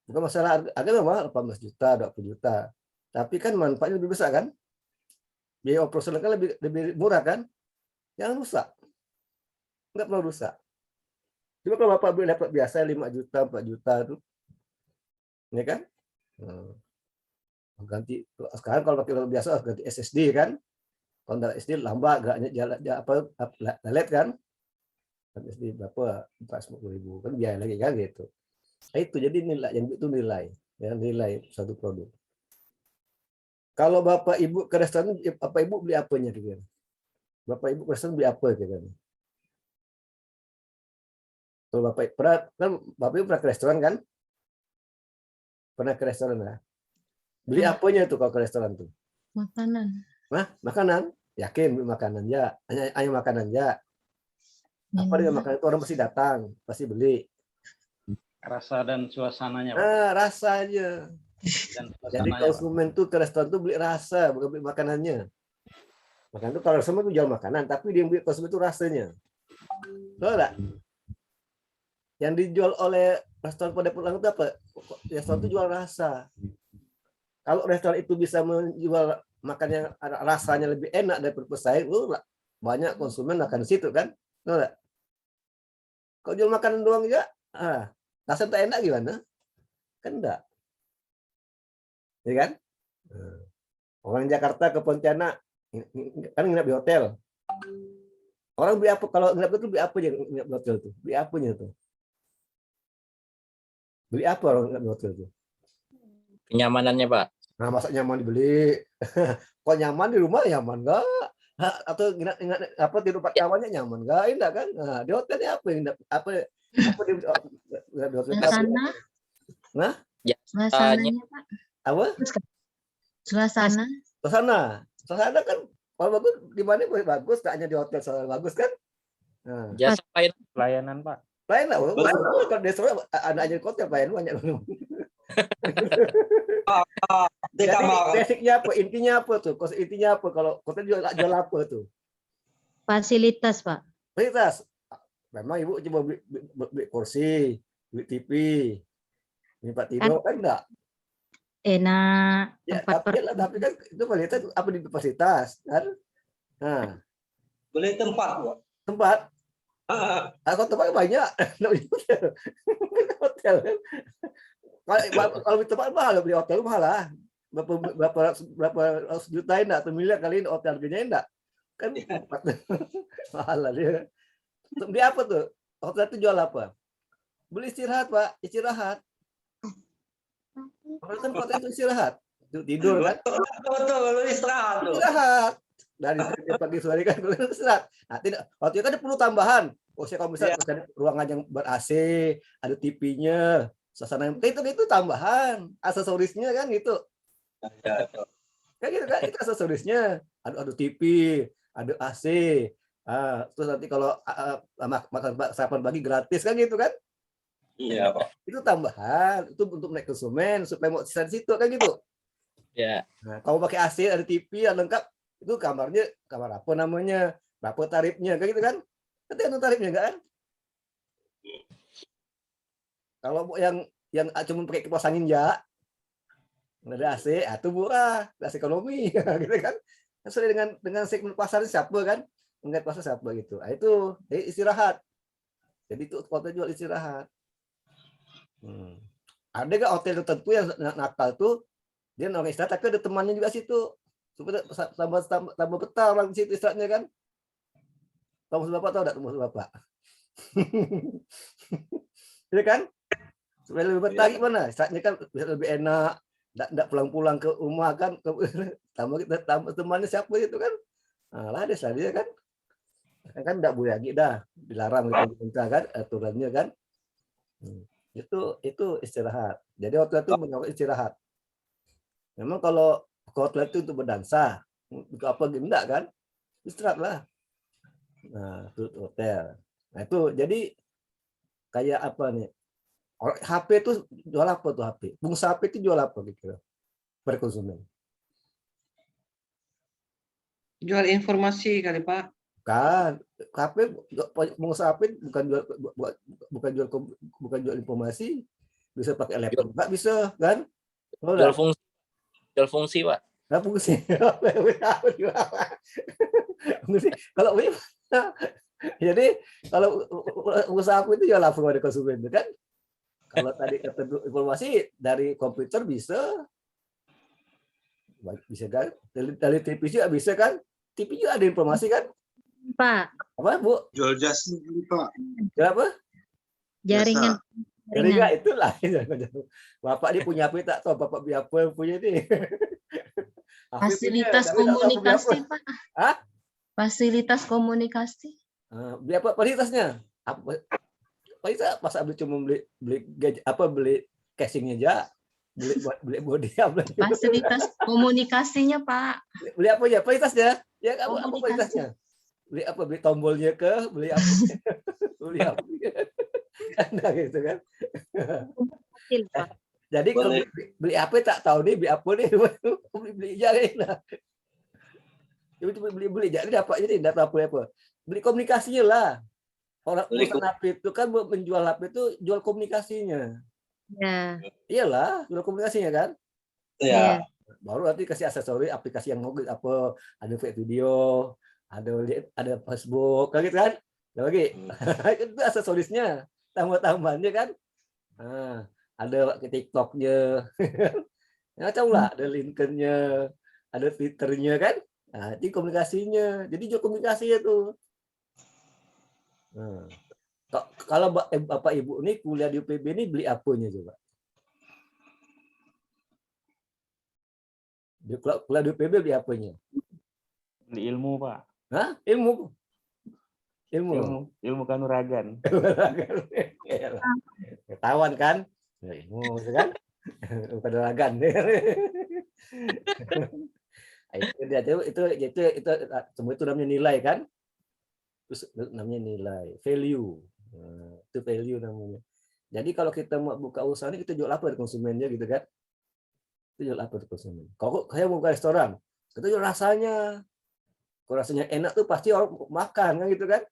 Bukan masalah harganya mahal, 18 juta, 20 juta. Tapi kan manfaatnya lebih besar kan? Biaya operasional kan lebih murah kan? Jangan rusak. Enggak perlu rusak. Cuma kalau Bapak beli laptop biasa 5 juta, 4 juta itu. Ya kan? ganti sekarang kalau pakai laptop biasa ganti SSD kan. Kalau nggak SSD lambat geraknya jalan lelet kan. SSD berapa 450.000 kan biaya lagi kan gitu. Nah, itu jadi nilai yang itu nilai ya, nilai satu produk. Kalau Bapak Ibu ke restoran, Bapak Ibu beli apanya kira-kira? Bapak Ibu ke restoran beli apa kira-kira? Kalau Bapak pernah kan Bapak Ibu pernah ke restoran kan? Pernah ke restoran ya? Beli apanya tuh kalau ke restoran tuh? Makanan. Nah, makanan. Yakin beli makanan ya? Hanya makanan ya? Apa dengan makanan itu orang pasti datang, pasti beli. Rasa dan suasananya, Pak. Nah, rasanya. Dan Jadi suasananya, Pak. konsumen tuh ke restoran tuh beli rasa, bukan beli makanannya. Makanan itu kalau semua tuh jual makanan, tapi dia beli konsumen itu rasanya. Betul nggak? Yang dijual oleh restoran pada pulang itu apa? Restoran itu jual rasa. Kalau restoran itu bisa menjual makan yang rasanya lebih enak daripada pesaing, banyak konsumen makan di situ kan? Betul nggak? Kalau jual makanan doang ya, rasanya tak enak gimana? Kan enggak. Ya kan? Orang Jakarta ke Pontianak kan nginap di hotel. Orang beli apa kalau nginap itu beli apa aja nginap di hotel tuh? Beli apanya tuh? Beli apa orang nginap di hotel tuh? Kenyamanannya, Pak. Nah, masa nyaman dibeli? Kok nyaman di rumah nyaman enggak? Atau nginap apa di tempat kawannya nyaman enggak? Enggak kan? Nah, di hotelnya apa nginap apa di hotel? Suasana. Nah? Suasananya, Pak. Apa? Suasana. Suasana kan kalau bagus di mana boleh bagus, tak hanya di hotel soal bagus kan? Nah. Jasa Pelayanan, Pak. Pelayanan, kalau di restoran ada aja di hotel pelayanan banyak. Jadi basicnya apa? Intinya apa tuh? Intinya apa kalau hotel jual apa tuh? Fasilitas, Pak. Fasilitas. Memang Ibu coba beli kursi, beli TV, tempat tidur kan enggak? Enak. Ya, Tempat tapi kan itu fasilitas apa di fasilitas kan? Nah, Beli tempat, Bu. tempat. Kalau tempat banyak, hotel kan. Kalau di tempat mahal, beli hotel mahal lah. Berapa ratus juta enggak atau miliar kali ini hotel harganya enggak? Kan mahal lah dia. Beli apa tuh? Hotel itu jual apa? Beli istirahat, Pak. Istirahat. Hotel itu istirahat. Tidur kan? Betul, istirahat. Istirahat. Dari pagi sore kan istirahat. Nah, tidak. Waktu itu kan perlu tambahan. Kalau misalnya ada ruangan yang ber-AC, ada TV-nya, suasana yang itu tambahan. Aksesorisnya kan gitu. Kan gitu kan? Itu aksesorisnya. Ada TV, ada AC. Terus nanti kalau makan sarapan pagi gratis kan gitu kan? Iya, Pak. Itu tambahan, itu untuk naik konsumen supaya mau di situ kan gitu. Ya. Nah, kalau pakai AC ada TV ada lengkap, itu kamarnya kamar apa namanya, berapa tarifnya kan gitu kan? Nanti ada tarifnya enggak kan? Kalau yang cuma pakai kipas angin ya, nggak ada AC, itu murah, AC ekonomi gitu kan? Sesuai dengan segmen pasar siapa kan? Mengenai pasar siapa gitu. Nah, itu istirahat. Jadi itu hotel jual istirahat. Ada nggak hotel tertentu yang nakal tuh dia orang istirahat tapi ada temannya juga situ supaya tambah betah orang di situ istirahatnya kan? Tahu Bapak tahu enggak maksud Bapak? Iya kan? Supaya lebih betah gimana? Istirahatnya kan bisa lebih enak, enggak pulang-pulang ke rumah kan, tambah temannya siapa itu kan? Nah, lah dia kan. Kan enggak boleh lagi dah, dilarang oleh pemerintah kan aturannya kan. Itu istirahat. Jadi hotel itu mengatur istirahat. Memang kalau hotel itu untuk berdansa, untuk apa enggak kan? Istirahat lah. Nah, itu hotel. Nah, itu jadi kayak apa nih? HP itu jual apa tuh HP? Pulsa HP itu jual apa gitu? Per konsumen. Jual informasi kali, Pak. Kan, HP pulsa HP bukan jual informasi, bisa pakai laptop enggak bisa kan? Jual fungsi, Pak. Nah, fungsi. Kalau jadi kalau usaha aku itu jual langsung pada konsumen kan? Kalau tadi kata informasi dari komputer bisa, Bisa kan? Dari TV juga bisa kan? TV juga ada informasi kan? Pak, Apa Bu? Jual jasa kali, Pak. Kenapa? jaringan. Jadi enggak itulah. Bapak dia punya apa tak tahu Bapak beli apa yang punya ini. Fasilitas komunikasi, Pak. Hah? Fasilitas komunikasi. Beli apa fasilitasnya? Apa fasilitas masa beli cuma beli gadget, beli casingnya aja, beli body apa? Fasilitas komunikasinya, Pak. Beli apa ya fasilitasnya? Ya apa Komunikasi. fasilitasnya? Beli apa? Beli tombolnya ke? Beli apa? Beli apa? Anda gitu kan? Jadi kalau beli apa tak tahu nih, beli apa nih? Beli aja beli jadi dapat jadi data apa? Beli komunikasinya lah. Orang perusahaan HP itu kan menjual HP itu jual komunikasinya. Ya. Iyalah, jual komunikasinya kan? Iya. Baru nanti kasih aksesori aplikasi yang mau apa, ada video, ada Facebook, kan gitu kan? Lagi itu aksesorisnya, tambah-tambahannya kan? Nah, ada TikToknya, macam lah, ada LinkedIn-nya, ada Twitter-nya kan? Nah, itu komunikasinya. Jadi jual komunikasinya tuh. Nah, kalau Bapak Ibu ini kuliah di UPB ini beli apanya coba? Kuliah di UPB beli apanya? Beli ilmu, Pak. Hah? Ilmu Kanuragan. Ketahuan kan? Ilmu kan? Kanuragan. Itu semua itu namanya nilai kan? Terus namanya nilai, value. Nah, itu value namanya. Jadi kalau kita mau buka usaha ini kita jual apa ke konsumennya gitu kan? Itu jual apa ke konsumen? Kalau saya mau buka restoran, kita jual rasanya. Kalau rasanya enak tuh pasti orang makan kan gitu kan?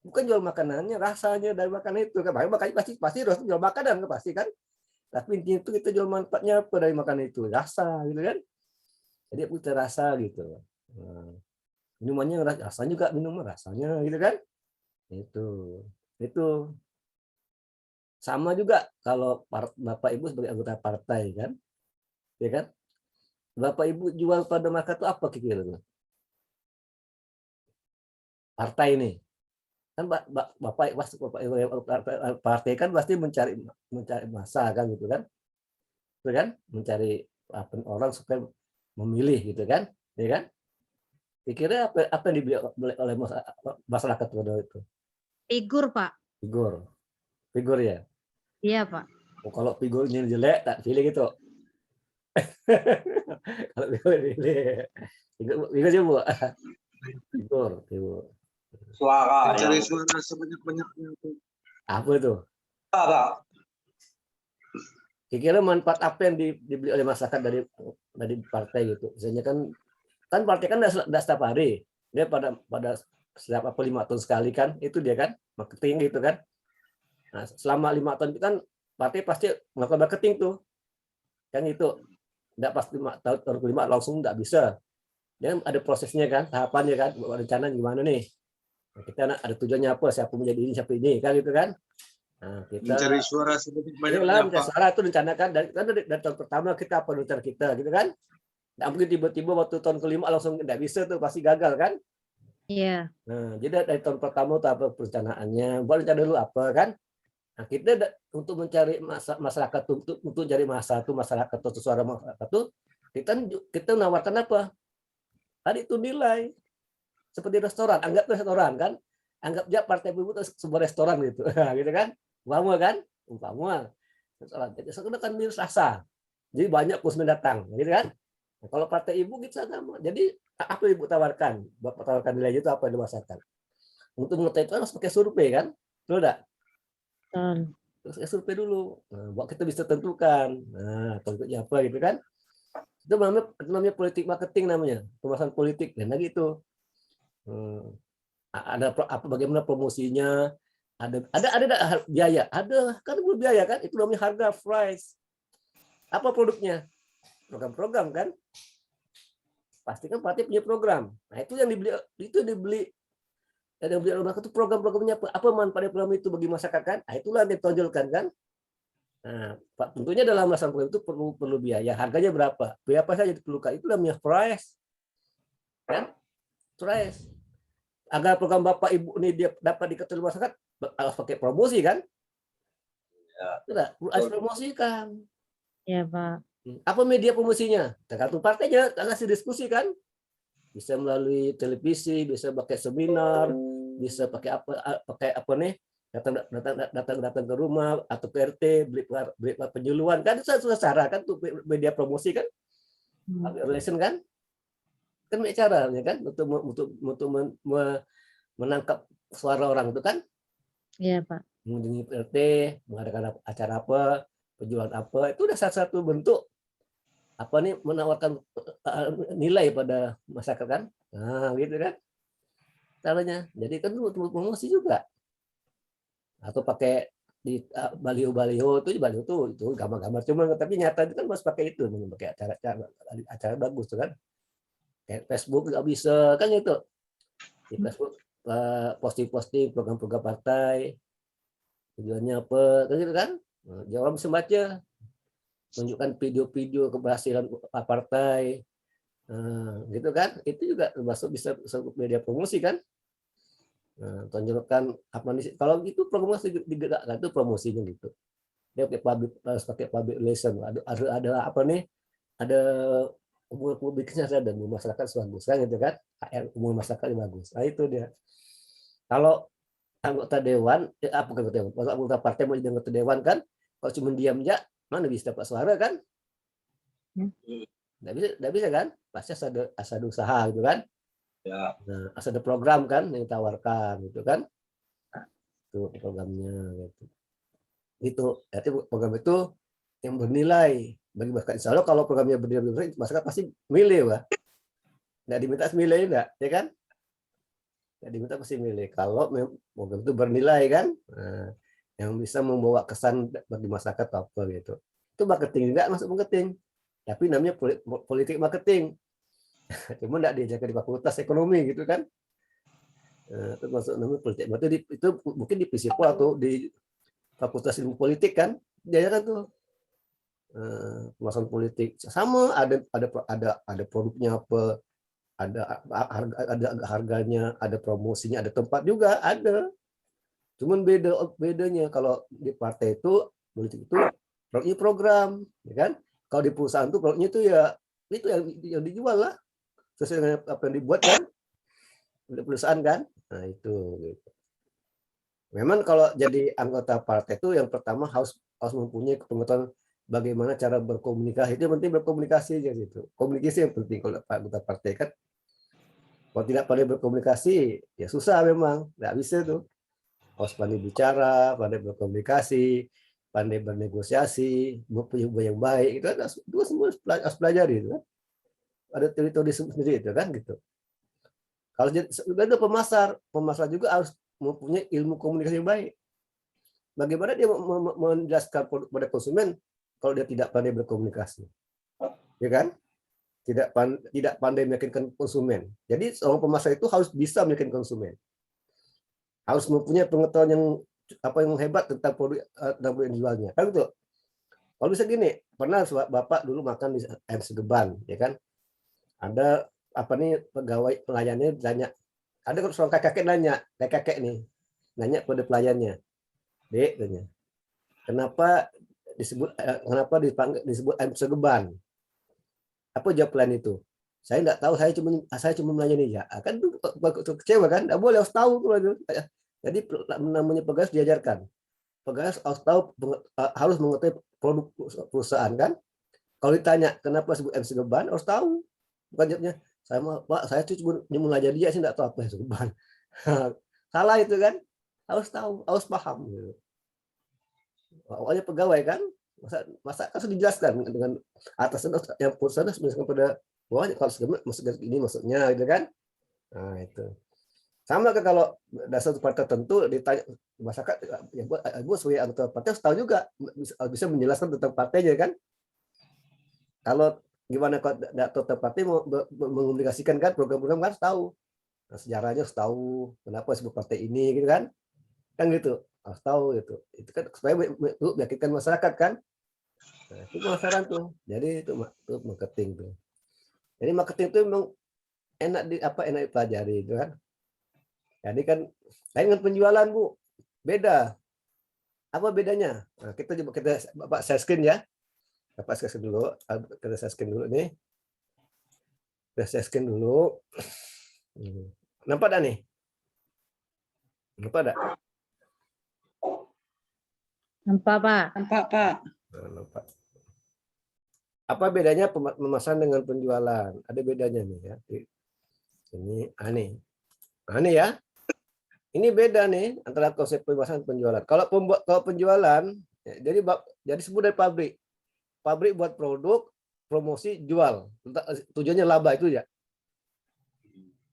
Bukan jual makanannya, rasanya dari makanan itu kan. Makanya pasti harus jual makanan kan pasti kan? Tapi intinya itu kita jual manfaatnya apa dari makanan itu? Rasa gitu kan? Jadi kita rasa gitu. Nah, minumannya rasanya juga minuman rasanya gitu kan? Itu sama juga kalau Bapak Ibu sebagai anggota partai kan, ya kan? Bapak Ibu jual pada masyarakat itu apa kira-kira? Partai ini kan Bapak partai kan pasti mencari massa kan gitu kan, itu kan mencari orang supaya memilih gitu kan, ya kan? Kira-kira apa yang dibeli oleh masyarakat pada itu? Figur, Pak. Figur ya. Iya, Pak. Kalau figurnya jelek tak pilih gitu. Kalau figur pilih. Figur sih Bu. Figur. Suara. Cari suara sebanyak-banyaknya. Apa tuh? Pak. Kira-kira manfaat apa yang dibeli oleh masyarakat dari partai gitu? Misalnya kan partai kan tidak setiap hari. Dia pada setiap 5 tahun sekali kan, itu dia kan marketing gitu kan. Nah, selama 5 tahun itu kan partai pasti melakukan marketing tuh. Kan itu. Enggak pasti 5 tahun ke-5 langsung enggak bisa. Dia ada prosesnya kan, tahapannya kan, rencana gimana nih. Nah, kita ada tujuannya apa, siapa menjadi ini, siapa ini kan gitu kan. Nah, kita Mencari suara sebanyak-banyaknya, mencari Pak. suara itu rencanakan dari tahun pertama kita apa rencana kita gitu kan. Nggak mungkin tiba-tiba waktu tahun ke-5 langsung nggak bisa tuh, pasti gagal kan. Iya. Nah, jadi dari tahun pertama itu apa perencanaannya, buat rencana dulu apa kan. Nah, kita untuk mencari masyarakat, untuk cari masyarakat atau suara masyarakat tuh kita menawarkan apa? Tadi itu nilai. Seperti restoran, anggap restoran kan. Anggap aja partai ibu itu sebuah restoran gitu. Gitu kan? Umpama. Jadi sekarang kan minus rasa. Jadi banyak konsumen datang, gitu kan? Nah, kalau partai ibu gitu sama. Jadi apa ibu tawarkan? Bapak tawarkan nilai itu apa yang dimasarkan? Untuk mengetahui itu harus pakai survei kan? Betul enggak? Terus survei dulu. Nah, buat kita bisa tentukan. Nah, tentunya apa gitu kan? Itu namanya politik marketing namanya, pembahasan politik dan lagi itu. Ada bagaimana promosinya? Ada biaya, ada kan biaya kan? Itu namanya harga price. Apa produknya? Program-program kan? Pasti kan partai punya program. Nah, itu yang dibeli, yang dibeli oleh masyarakat itu program-programnya apa? Apa manfaat program itu bagi masyarakat kan? Nah, itulah yang ditonjolkan kan? Nah, tentunya dalam melaksanakan program itu perlu biaya. Harganya berapa? Biaya apa saja diperlukan? Itu namanya price. Kan? Price. Agar program Bapak Ibu ini dia dapat diketahui masyarakat, harus pakai promosi kan? Tidak, harus promosikan. Ya, Pak. Apa media promosinya? Tergantung partainya, kasih diskusi kan? Bisa melalui televisi, bisa pakai seminar, bisa pakai apa nih? Datang ke rumah atau ke RT beli penyuluhan kan, itu sudah cara kan untuk media promosi kan, relation kan banyak caranya kan untuk menangkap suara orang itu kan. Iya, Pak. Mengunjungi RT, mengadakan acara apa, penjualan apa, itu udah salah satu bentuk apa nih, menawarkan nilai pada masyarakat kan. Nah, gitu kan caranya. Jadi kan untuk promosi juga. Atau pakai di baliho-baliho itu gambar-gambar cuma, tapi nyata itu kan harus pakai itu, pakai acara bagus tuh kan. Kayak Facebook nggak bisa kan gitu. Di Facebook posting-posting program-program partai, tujuannya apa kan gitu kan. Nah, orang bisa baca, tunjukkan video-video keberhasilan partai, gitu kan. Itu juga termasuk bisa media promosi kan. Nah, tunjukkan apa nih, kalau itu promosi digerakkan itu promosinya gitu. Dia pakai public relation, ada apa nih, ada hubungan publiknya dan masyarakat bagus kan gitu kan, hubungan masyarakat bagus. Nah itu dia. Kalau anggota dewan, anggota partai mau jadi anggota dewan kan, kalau cuma diam aja mana bisa dapat suara kan? Nggak bisa kan? Pasti ada usaha gitu kan? Ya. Nah, ada program kan yang ditawarkan gitu kan? Itu programnya gitu. Itu berarti program itu yang bernilai bagi masyarakat. Insya Allah kalau programnya bernilai, masyarakat pasti milih, Wah. Nggak diminta milih enggak, ya kan? Nggak diminta pasti milih. Kalau program itu bernilai kan, nah, yang bisa membawa kesan bagi masyarakat apa gitu. Itu marketing juga, masuk marketing. Tapi namanya politik marketing. Cuma nggak diajarkan di fakultas ekonomi gitu kan. Itu masuk namanya politik. Itu mungkin di FISIPO atau di fakultas ilmu politik kan, diajarkan tuh pembahasan politik. Sama ada produknya apa, ada harganya, ada promosinya, ada tempat juga ada. Cuman bedanya kalau di partai itu politik itu produknya program, ya kan? Kalau di perusahaan itu produknya itu ya itu yang dijual lah, sesuai dengan apa yang dibuat kan, di perusahaan kan. Nah itu. Gitu. Memang kalau jadi anggota partai itu yang pertama harus mempunyai pengetahuan bagaimana cara berkomunikasi. Itu yang penting berkomunikasi aja gitu. Komunikasi yang penting kalau anggota partai kan. Kalau tidak pandai berkomunikasi ya susah memang, nggak bisa tuh. Harus pandai bicara, pandai berkomunikasi, pandai bernegosiasi, mempunyai hubungan yang baik, itu kan itu semua harus pelajari itu kan. Ada teori sendiri itu kan gitu. Kalau itu pemasar juga harus mempunyai ilmu komunikasi yang baik. Bagaimana dia menjelaskan produk pada konsumen kalau dia tidak pandai berkomunikasi, ya kan? Tidak pandai meyakinkan konsumen. Jadi seorang pemasar itu harus bisa meyakinkan konsumen. Harus mempunyai pengetahuan yang hebat tentang produk yang dijualnya. Kan gitu. Kalau bisa gini, pernah Bapak dulu makan di ayam segeban, ya kan? Ada apa nih pegawai pelayannya tanya, ada seorang kakek nih nanya pada pelayannya, Dek, tanya, kenapa disebut ayam segeban? Apa jawab pelayan itu? Saya nggak tahu, saya cuma melayani ya. Kan itu kecewa kan? Nggak boleh, harus tahu tuh. Jadi namanya pegawai diajarkan. Pegawai harus mengetahui produk perusahaan kan. Kalau ditanya kenapa disebut ayam segeban, harus tahu. Bukan jawabnya, saya cuma melayani dia, sih nggak tahu apa yang segeban. Salah itu kan? Harus tahu, harus paham. Awalnya pegawai kan, masa harus dijelaskan dengan atas yang perusahaan harus menjelaskan pada bawahnya kalau maksudnya ini maksudnya gitu kan. Nah itu sama kan kalau dasar partai tertentu ditanya masyarakat ya buat sebagai anggota partai harus tahu juga, bisa menjelaskan tentang partainya kan. Kalau gimana kalau anggota partai mau mengomunikasikan kan program-program kan harus tahu, nah, sejarahnya harus tahu kenapa disebut partai ini gitu kan gitu. harus tahu itu. Itu kan supaya meyakinkan masyarakat kan. Nah, itu pemasaran tuh. Jadi itu marketing tuh. Jadi marketing itu memang enak dipelajari itu kan. Jadi kan lain dengan penjualan, Bu. Beda. Apa bedanya? Nah, kita Bapak share screen ya. Bapak share screen dulu. Kita share screen dulu nih. Kita share screen dulu. Nampak dah nih? Nampak dah? Nampak, Pak. Nampak, Pak. Nah, nampak. Apa bedanya pemasaran dengan penjualan? Ada bedanya nih ya. Ini aneh. Aneh ya. Ini beda nih antara konsep pemasaran dan penjualan. Kalau penjualan, jadi sebut dari pabrik. Pabrik buat produk, promosi, jual. Tujuannya laba itu ya.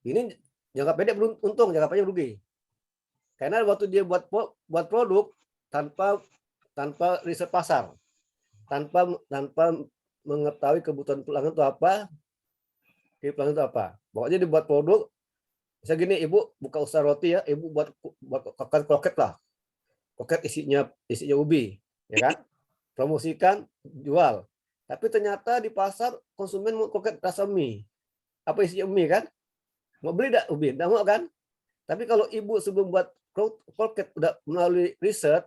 Ini jangka pendek untung, jangka panjang rugi. Karena waktu dia buat produk tanpa riset pasar, tanpa mengetahui kebutuhan pelanggan itu apa, pelanggan itu apa. Pokoknya dia buat produk. Bisa gini, ibu buka usaha roti ya, ibu buat kroket lah, kroket isinya ubi, ya kan? Promosikan, jual. Tapi ternyata di pasar konsumen mau kroket rasa mie, apa isinya mie kan? Mau beli enggak ubi? Enggak mau kan? Tapi kalau ibu sebelum buat kroket udah melalui riset,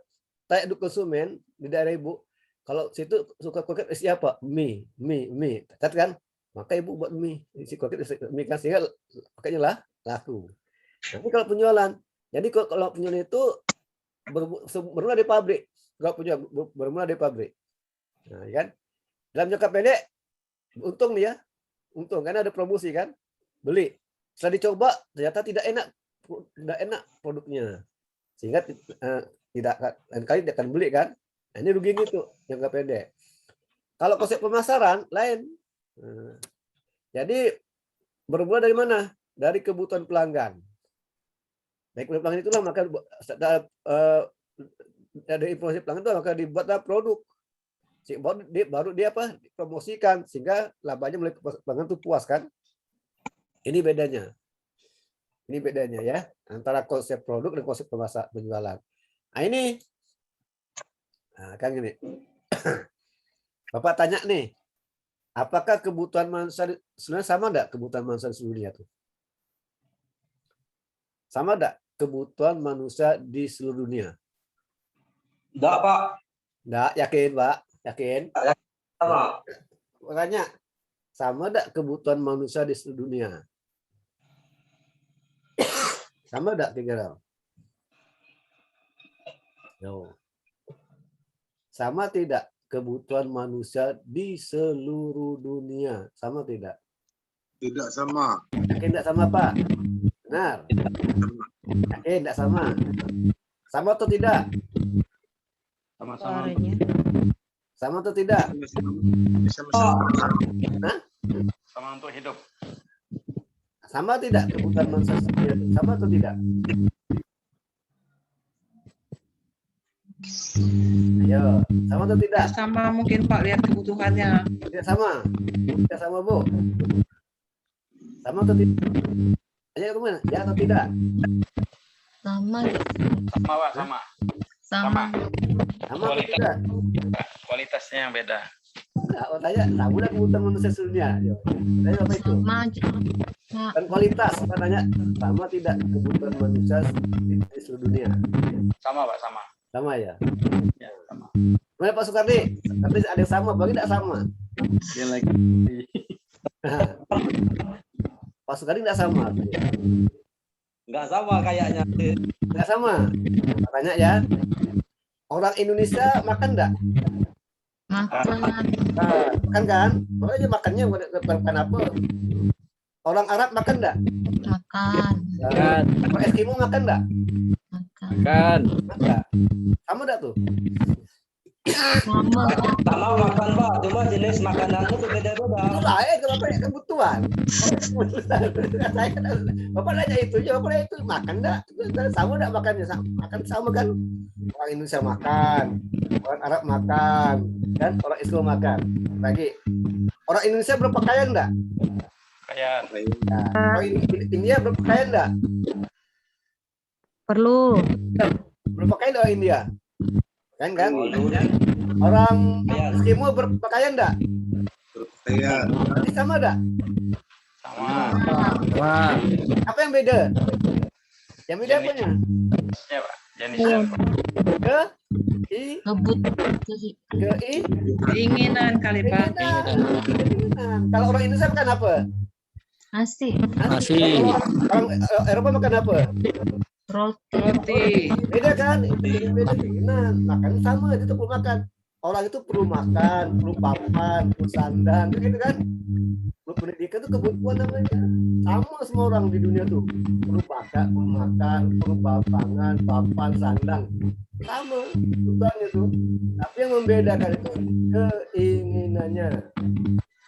tanya dulu konsumen di daerah ibu, kalau situ suka kroket isi apa? Mie. Kan? Maka ibu buat mie, isi kroket isi mie kan, sehingga pakainya lah laku. Tapi kalau penjualan, jadi kalau penjualan itu bermula dari pabrik, bermula dari pabrik. Nah, kan? Dalam jangka pendek, untung nih ya, untung karena ada promosi kan, beli. Setelah dicoba ternyata tidak enak produknya, sehingga lain kali tidak akan beli kan. Nah, ini rugi gitu jangka pendek. Kalau konsep pemasaran lain, jadi bermula dari mana? Dari kebutuhan pelanggan. Dari kebutuhan pelanggan itulah maka dari informasi pelanggan itu maka dibuatlah produk. Baru dia dipromosikan sehingga labanya mulai pelanggan itu puas kan. Ini bedanya. Ini bedanya ya antara konsep produk dan konsep penjualan. Nah ini, kan gini. Bapak tanya nih, apakah kebutuhan manusia sebenarnya sama enggak kebutuhan manusia di seluruh dunia tuh? Sama enggak kebutuhan manusia di seluruh dunia? Enggak, Pak. Enggak, yakin, Pak? Yakin? Sama. Makanya, sama enggak kebutuhan manusia di seluruh dunia? Sama enggak kira-kira? No. Sama tidak kebutuhan manusia di seluruh dunia? Sama tidak? Tidak sama. Yakin tidak sama, Pak? Benar. Yakin tidak sama? Sama atau tidak? Sama-sama. Sama atau tidak? Sama untuk hidup. Sama tidak kebutuhan manusia? Sama atau tidak? Ayo, sama atau tidak? Sama mungkin Pak, lihat kebutuhannya. Tidak sama. Tidak sama, Bu. Sama atau tidak? Ayo kemana? Ya atau tidak? Sama. Sama, Pak, sama. Sama. Sama atau tidak? Kualitasnya yang beda. Nah, tanya, sama dan kebutuhan manusia seluruhnya. Tanya apa itu? Sama aja. Ya. Dan kualitas, tanya sama tidak kebutuhan manusia di seluruh dunia? Sama, Pak, sama. Sama ya. Ya, sama. Mana Pak Soekardi? Tapi ada yang sama, bagi tidak sama. Dia lagi. Pak Soekardi tidak sama. Enggak sama kayaknya. Tidak sama. Tanya ya. Orang Indonesia makan enggak? Makan. Makan kan? Pokoknya makannya bukan apa. Orang Arab makan enggak? Makan. Orang Eskimo makan enggak? Kan. Enggak. Sama enggak tuh? Sama. Sama makan, Pak. Cuma jenis makanannya berbeda-beda. Itulah kenapa ya kebutuhan. Bapak nanya itu, Bapak nanya itu makan enggak? Sama enggak makannya? Makan sama kan? Orang Indonesia makan, orang Arab makan, dan orang Islam makan. Lagi, orang Indonesia berpakaian enggak? Kayak Orang India berpakaian enggak? Perlu. berpakaian orang India. Kan? Orang Eskimo berpakaian enggak? Berpakaian. Berarti sama enggak? Sama. Apa yang beda? Yang beda apanya? Ya, Pak. Jenisnya. Keinginan kali Pak. Keinginan. Kalau orang Indonesia makan apa? Nasi. Orang Eropa makan apa? Roti. Beda kan? Beda keinginan. Makan sama itu perlu makan. Orang itu perlu makan, perlu papan, perlu sandang, gitu kan? Perlu pendidikan itu kebutuhan namanya. Sama semua orang di dunia tuh. Perlu makan, perlu pangan, papan, sandang. Sama kebutuhannya tuh. Tapi yang membedakan itu keinginannya.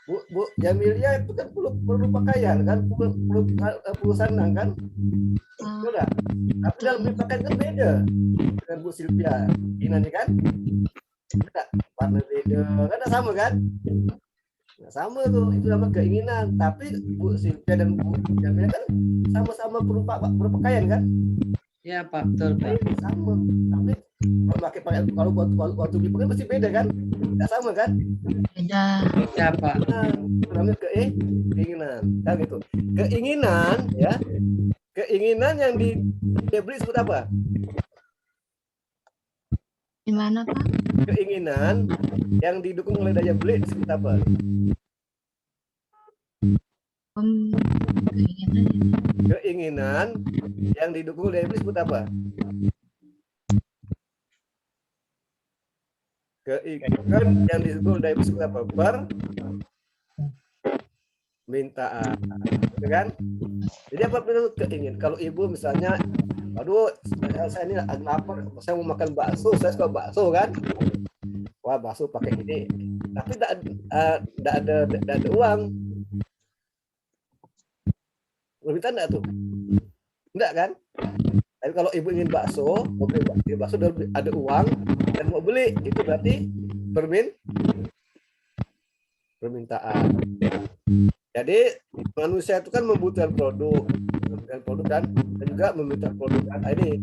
Bu Jamilia itu kan perlu pakaian kan, perlu sandang kan? Sudah. Tapi dalam berpakaian kan beda dengan Bu Silvia. Ini kan? Tidak, warna beda. Kan sama kan? Nah, sama tuh, itu nama keinginan. Tapi Bu Silvia dan Bu Jamilia kan sama-sama perlu berpakaian kan? Ya Pak, betul Pak. Sama. Tapi kalau pakai pakaian, kalau waktu beli pakaian pasti beda kan? Tidak sama kan? Beda. Ya Pak. Nah, itu namanya keinginan. Kan gitu. Keinginan ya. Keinginan yang dia beli sebut apa? Gimana Pak? Keinginan yang didukung oleh daya beli disebut apa? Keinginan yang didukung oleh daya beli disebut apa? Keinginan yang didukung oleh daya beli disebut apa? Permintaan, gitu kan? Jadi apa itu keinginan? Kalau ibu misalnya, aduh, saya ini lapar, saya mau makan bakso, saya suka bakso kan? Wah, bakso pakai ini, tapi tidak ada uang. Permintaan enggak tuh? Enggak kan? Tapi kalau ibu ingin bakso, mau beli bakso ada uang dan mau beli, itu berarti permintaan. Jadi manusia itu kan membutuhkan produk kan, dan juga meminta produk kan. Ini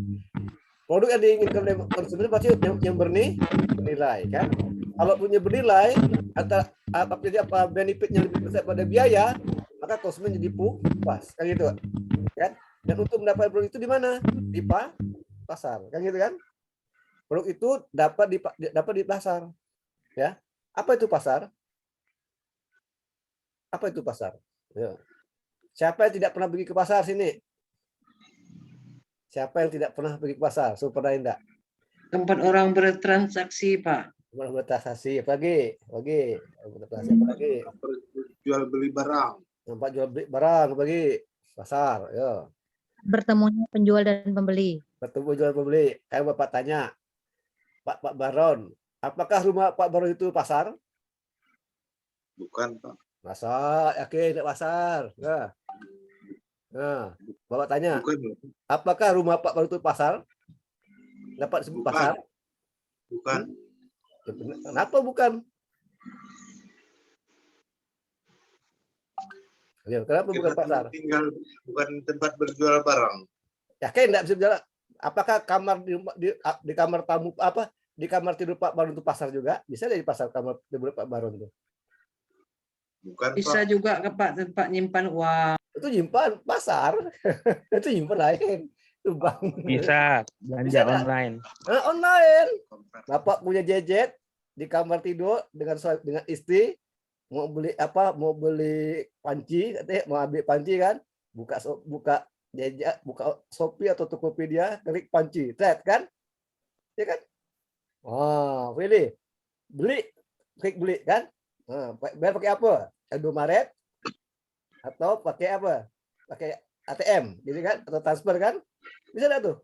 produk yang diinginkan oleh konsumen pasti yang bernilai kan. Kalau punya bernilai atau apa benefitnya lebih besar pada biaya, maka konsumen jadi puas kan gitu kan. Dan untuk mendapatkan produk itu di mana? Di pasar kan gitu kan. Produk itu dapat di pasar ya. Apa itu pasar? Apa itu pasar? Ya. Siapa yang tidak pernah pergi ke pasar sini? Siapa yang tidak pernah pergi ke pasar? Pernah enggak? Tempat orang bertransaksi, Pak. Tempat bertransaksi, apalagi? Apalagi? Jual beli barang. Tempat jual beli barang, apalagi? Pasar, ya. Bertemunya penjual dan pembeli. Bertemu jual pembeli. Kayak Bapak tanya, Pak Baron, apakah rumah Pak Baron itu pasar? Bukan, Pak. Pasar, yakin tidak pasar. Nah, Bapak tanya, apakah rumah Pak Baron itu pasar? Dapat disebut pasar? Bukan. Kenapa bukan? Ya, kenapa bukan pasar? Tinggal bukan tempat berjual barang. Yakin tidak bisa berjalan? Apakah kamar di kamar tamu apa di kamar tidur Pak Baron itu pasar juga? Bisa dari pasar kamar tidur Pak Baron itu? Bukan, bisa Pak. juga ke Pak tempat nyimpan uang. Itu nyimpan pasar. Itu nyimpan lain. Itu bank. Bisa belanja online. Online. Bapak punya gadget di kamar tidur dengan istri mau beli apa? Mau beli panci, katanya mau ambil panci kan? Buka gadget, buka Shopee atau Tokopedia, klik panci, trade kan? Ya kan? Oh, pilih. Beli, klik beli kan? Nah, bayar pakai apa? Indomaret atau pakai apa? Pakai ATM, gitu kan? Atau transfer kan? Bisa enggak tuh?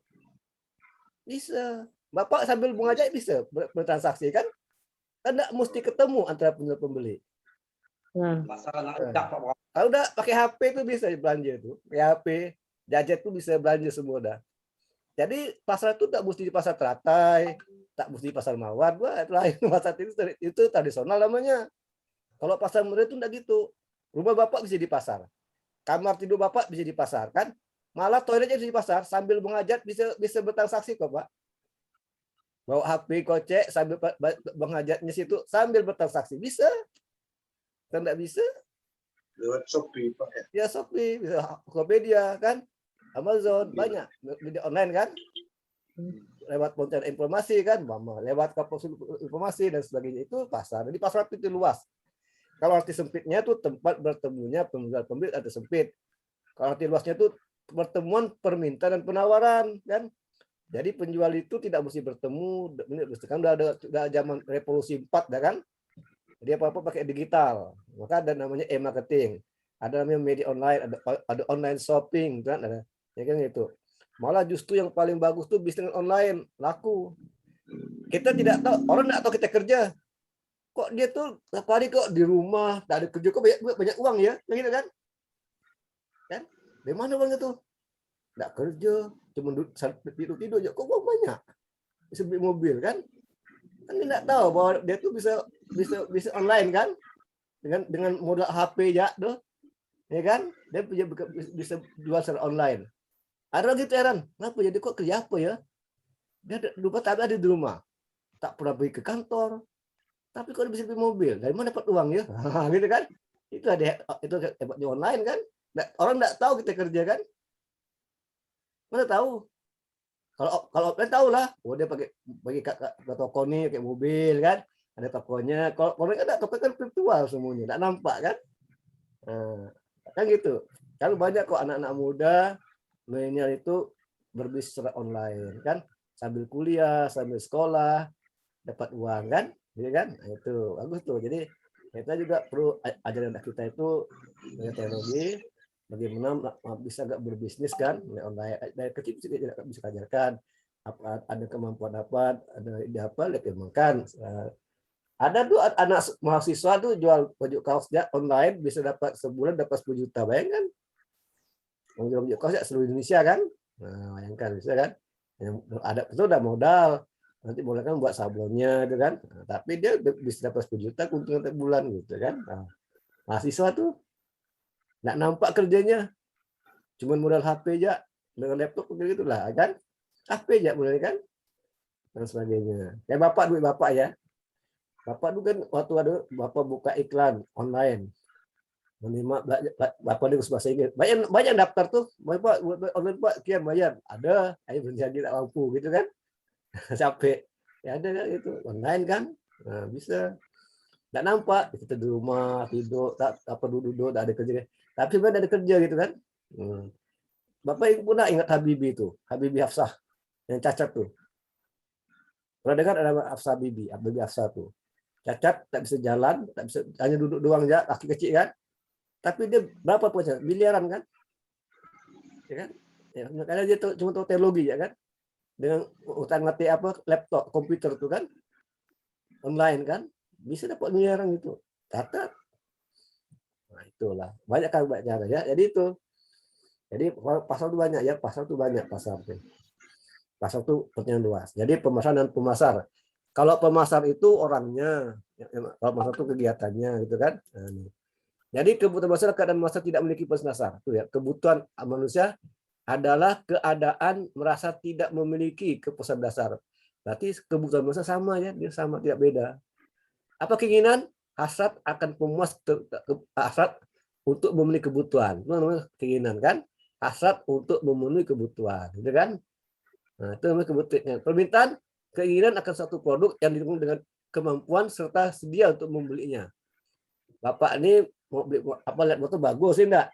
Bisa. Bapak sambil mengajak bisa bertransaksi kan? Kan enggak mesti ketemu antara penjual pembeli. Kalau udah pakai HP itu bisa belanja itu. Pakai HP, gadget itu bisa belanja semua dah. Jadi pasar itu tak mesti di pasar teratai, tak mesti di pasar mawar, lain pasar itu tradisional namanya. Kalau pasar modern itu enggak gitu. Rumah Bapak bisa di pasar. Kamar tidur Bapak bisa di pasar kan? Malah toiletnya bisa di pasar, sambil mengajak bisa bertransaksi kok, Pak. bawa HP kocek sambil Bang Hajatnya situ sambil bertransaksi bisa, kan nggak bisa? Lewat Shopee Pak ya. Ya Shopee, bisa Tokopedia kan, Amazon banyak media online kan, lewat konten informasi kan, lewat kapal informasi dan sebagainya itu pasar. Jadi pasar itu luas. Kalau arti sempitnya tuh tempat bertemunya penjual pembeli ada sempit. Kalau arti luasnya tuh pertemuan permintaan dan penawaran kan. Jadi penjual itu tidak mesti bertemu, kan udah ada zaman revolusi 4 dah kan. Jadi apa-apa pakai digital. Maka ada namanya e-marketing. Ada namanya media online, ada online shopping kan ada. Ya kan gitu. Malah justru yang paling bagus tuh bisnis online, laku. Kita tidak tahu, orang tidak tahu kita kerja. Kok dia tuh setiap hari kok di rumah, tak ada kerja, kok banyak uang ya, gitu kan? Kan? Dari mana uangnya tuh? Nggak kerja, cuma tidur aja, kok uang banyak? Bisa beli mobil kan? Kan dia nggak tahu bahwa dia tuh bisa online kan? Dengan modal HP ya tuh, ya kan? Dia bisa jual secara online. Ada lagi tuh heran, kenapa jadi kok kerja apa ya? Dia lupa tapi ada di rumah, tak pernah pergi ke kantor. Tapi kalau bisa beli mobil, dari mana dapat uang ya? Gitu kan? Itu hebatnya online kan? Orang nggak tahu kita kerja kan? Mana tahu? Kalau offline tahu lah. Oh dia pergi ke toko nih, pakai mobil kan? Ada tokonya. Kalau orang kan toko kan virtual semuanya, nggak nampak kan? Nah, kan gitu. Kan banyak kok anak-anak muda milenial itu berbisnis secara online kan? Sambil kuliah, sambil sekolah, dapat uang kan? Jadi kan itu bagus tuh. Jadi kita juga perlu ajaran anak kita itu dengan teknologi bagaimana bisa nggak berbisnis kan online dari kecil tidak bisa ajarkan apa ada kemampuan apa ada ide apa dikembangkan. Ada tuh anak mahasiswa tuh jual baju kaosnya online bisa dapat sebulan dapat 10 juta, bayangkan jual baju kaos ya seluruh Indonesia kan. Nah bayangkan bisa kan yang ada itu udah modal. Nanti boleh kan buat sablonnya gitu kan. Nah, tapi dia bisa dapat 10 juta keuntungan tiap bulan gitu kan. Nah, mahasiswa tuh nggak nampak kerjanya. Cuma modal HP aja, dengan laptop gitu lah kan. HP aja boleh kan. Dan sebagainya. Kayak bapak duit bapak ya. Bapak dulu kan waktu ada bapak buka iklan online. Menerima bapak dia bahasa Inggris. Banyak daftar tuh. Bapak online Pak kian bayar. Ada, ayo berjanji tak mampu gitu kan. Capek ya ada gitu online kan. Nah, bisa nggak nampak kita di rumah tidur tak apa duduk tak ada kerja tapi sebenarnya ada kerja gitu kan. Bapak pernah ingat Habibie itu Habibie Hafsah yang cacat tuh, pernah dengar ada Habibie Hafsah tuh cacat tak bisa jalan tak bisa hanya duduk doang aja kaki kecil kan tapi dia berapa puasa miliaran kan ya kan ya, karena dia tuh cuma tahu teknologi ya kan dengan utang ngerti apa laptop komputer tuh kan online kan bisa dapat miliaran itu catat. Nah itulah banyak kan banyak cara ya jadi itu jadi pasal itu banyak ya pasal itu banyak pasal itu pertanyaan luas jadi pemasaran dan pemasar. Kalau pemasar itu orangnya kalau pemasar itu kegiatannya gitu kan. Nah, jadi kebutuhan masyarakat dan masyarakat tidak memiliki pasar tuh ya kebutuhan manusia adalah keadaan merasa tidak memiliki kepuasan dasar. Berarti kebutuhan manusia sama ya, dia sama tidak beda. Apa keinginan? Hasrat akan pemuas hasrat untuk memenuhi kebutuhan. Itu namanya keinginan kan? Hasrat untuk memenuhi kebutuhan, gitu kan? Nah, itu namanya kebutuhan. Permintaan keinginan akan satu produk yang didukung dengan kemampuan serta sedia untuk membelinya. Bapak ini mau beli apa lihat motor bagus sih enggak?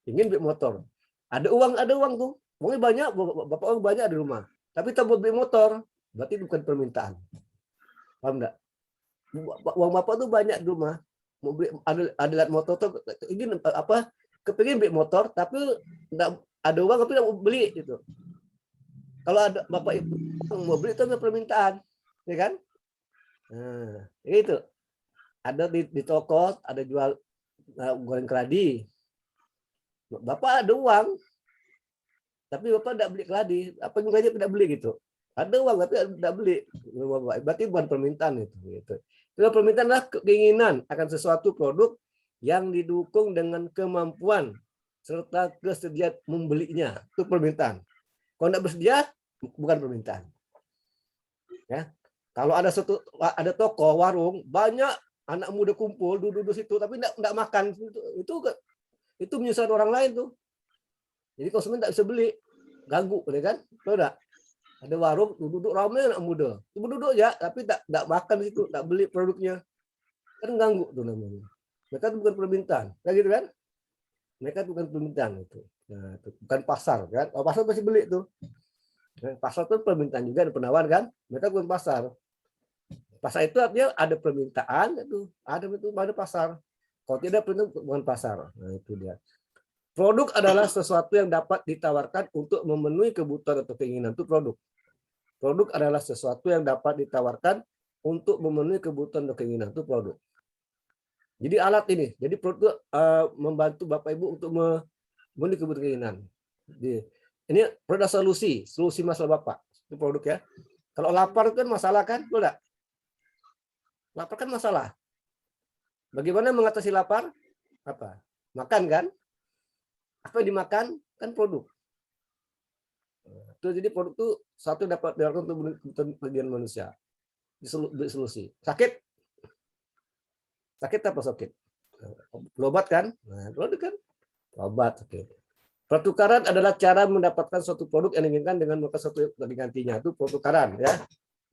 Ingin beli motor. Ada uang tuh. Uangnya banyak, bapak uang banyak di rumah. Tapi tak mau beli motor, berarti bukan permintaan. Paham enggak? Uang bapak tuh banyak di rumah. Mau beli ada lihat motor tuh ingin apa? Kepengin beli motor tapi enggak ada uang tapi enggak mau beli gitu. Kalau ada bapak itu mau beli itu permintaan, ya kan? Nah, itu. Ada di toko ada jual goreng keladi. Bapak ada uang, tapi bapak tidak beli keladi. Apa juga aja tidak beli gitu. Ada uang tapi tidak beli. Berarti bukan permintaan itu. Gitu. Itu permintaan adalah keinginan akan sesuatu produk yang didukung dengan kemampuan serta kesediaan membelinya. Itu permintaan. Kalau tidak bersedia, bukan permintaan. Ya. Kalau ada toko, warung, banyak anak muda kumpul duduk situ tapi enggak makan, itu menyusahkan orang lain tuh. Jadi konsumen enggak bisa beli, ganggu kan? Tahu enggak? Ada warung duduk ramai anak muda, cuma duduk aja tapi enggak makan di situ, enggak beli produknya, kan ganggu tuh namanya. Mereka itu bukan permintaan, kayak gitu kan? Mereka itu bukan permintaan itu. Nah, itu bukan pasar kan? Oh, pasar pasti beli tuh. Pasar itu permintaan juga ada penawar kan? Mereka bukan pasar. Pasar itu artinya ada permintaan itu, ada pasar. Kalau tidak permintaan bukan pasar. Nah, itu dia. Produk adalah sesuatu yang dapat ditawarkan untuk memenuhi kebutuhan atau keinginan, itu produk. Produk adalah sesuatu yang dapat ditawarkan untuk memenuhi kebutuhan atau keinginan, itu produk. Jadi alat ini, jadi produk membantu Bapak Ibu untuk memenuhi kebutuhan keinginan. Ini produk solusi masalah Bapak. Itu produk ya. Kalau lapar kan masalah kan, betul enggak? Lapar kan masalah. Bagaimana mengatasi lapar? Apa? Makan kan? Apa yang dimakan kan produk. Itu jadi produk itu satu dapat dilakukan untuk kebutuhan manusia. Solusi. Sakit apa sakit? Obat kan? Nah, produk kan? Obat. Oke. Pertukaran adalah cara mendapatkan suatu produk yang diinginkan dengan melakukan suatu gantinya. Itu pertukaran ya.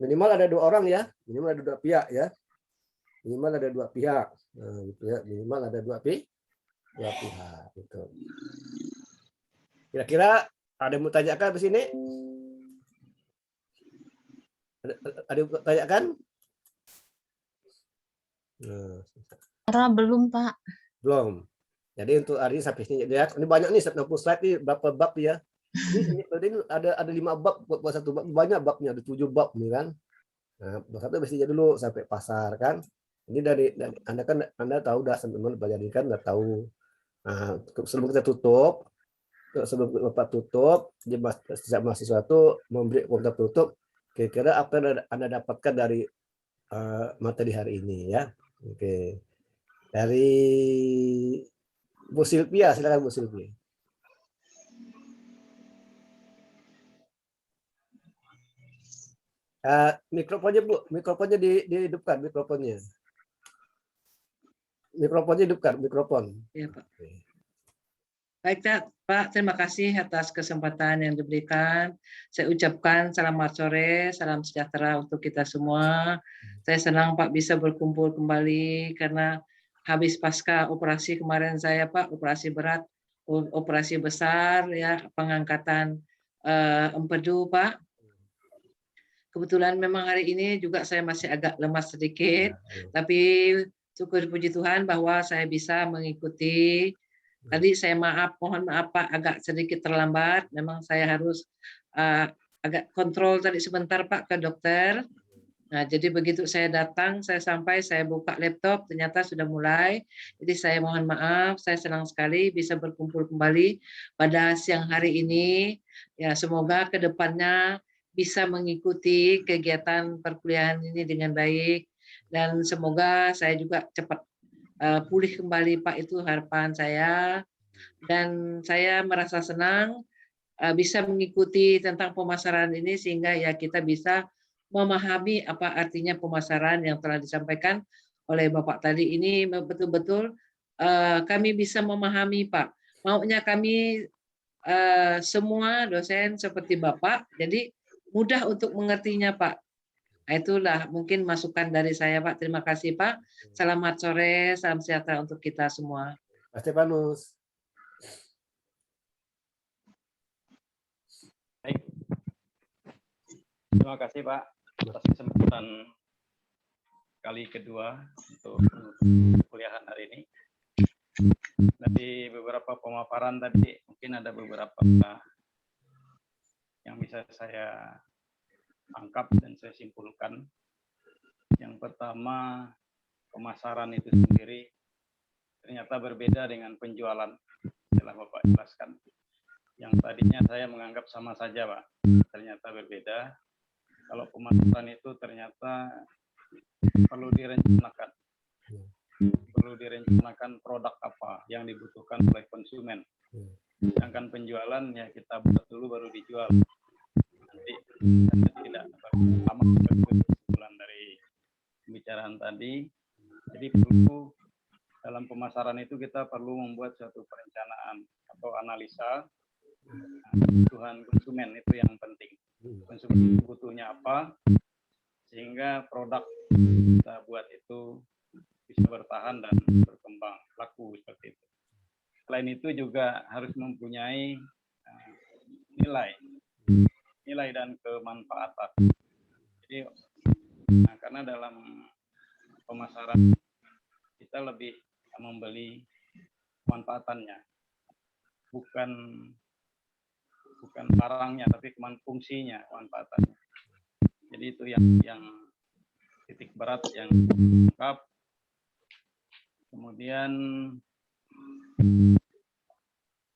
Minimal ada 2 orang ya. Minimal ada 2 pihak ya. Minimal ada 2 pihak. Nah, gitu ya. Minimal ada 2 pihak. Gitu. Kira-kira ada yang mau tanyakan di sini? Ada yang mau tanyakan? Cara belum, Pak. Belum. Jadi untuk hari ini sampai sini ya. Ini banyak nih 60 slide nih berapa bab ya. Ini ada 5 bab buat satu bab, banyak babnya, ada 7 bab nih kan. Nah, satu mestinya dulu sampai pasar kan. Ini dari Anda tahu dah teman-teman pelajari kan udah tahu. Nah, sebelum Bapak tutup, setiap mahasiswa itu memberi komentar tutup, kira-kira apa yang Anda dapatkan dari materi hari ini ya. Oke. Dari Bu Silvia, silakan Bu Silvia. Mikrofonnya Bu, mikrofonnya dihidupkan, mikrofonnya. Mikrofonnya hidupkan, mikrofon. Ya, Pak. Baik, Pak, terima kasih atas kesempatan yang diberikan. Saya ucapkan selamat sore, salam sejahtera untuk kita semua. Saya senang Pak bisa berkumpul kembali karena habis pasca operasi kemarin saya Pak, operasi berat, operasi besar ya, pengangkatan empedu Pak. Kebetulan memang hari ini juga saya masih agak lemas sedikit, tapi syukur puji Tuhan bahwa saya bisa mengikuti. Tadi saya mohon maaf Pak, agak sedikit terlambat. Memang saya harus agak kontrol tadi sebentar Pak ke dokter. Nah, jadi begitu saya datang, saya sampai, saya buka laptop, ternyata sudah mulai. Jadi saya mohon maaf, saya senang sekali bisa berkumpul kembali pada siang hari ini. Ya, semoga ke depannya bisa mengikuti kegiatan perkuliahan ini dengan baik. Dan semoga saya juga cepat pulih kembali Pak, itu harapan saya. Dan saya merasa senang bisa mengikuti tentang pemasaran ini sehingga ya kita bisa memahami apa artinya pemasaran yang telah disampaikan oleh Bapak tadi. Ini betul-betul kami bisa memahami Pak. Maunya kami semua dosen seperti Bapak, jadi mudah untuk mengertinya Pak. Itulah mungkin masukan dari saya Pak. Terima kasih Pak. Selamat sore, salam sejahtera untuk kita semua. Pak Stefanus. Baik. Terima kasih Pak atas kesempatan kali kedua untuk kuliahan hari ini. Dari beberapa pemaparan tadi mungkin ada beberapa yang bisa saya tangkap dan saya simpulkan. Yang pertama, pemasaran itu sendiri ternyata berbeda dengan penjualan, telah Bapak jelaskan. Yang tadinya saya menganggap sama saja Pak, ternyata berbeda. Kalau pemasaran itu ternyata perlu direncanakan. Perlu direncanakan produk apa yang dibutuhkan oleh konsumen. Sedangkan penjualan ya kita buat dulu baru dijual. Nanti tidak lama kesimpulan dari pembicaraan tadi. Jadi perlu dalam pemasaran itu kita perlu membuat suatu perencanaan atau analisa kebutuhan konsumen, itu yang penting. Konsumen butuhnya apa, sehingga produk kita buat itu bisa bertahan dan berkembang, laku seperti itu. Selain itu juga harus mempunyai nilai dan kemanfaatan. Jadi karena dalam pemasaran kita lebih membeli manfaatannya, bukan barangnya, tapi fungsinya, manfaatannya. Jadi itu yang titik berat yang lengkap. Kemudian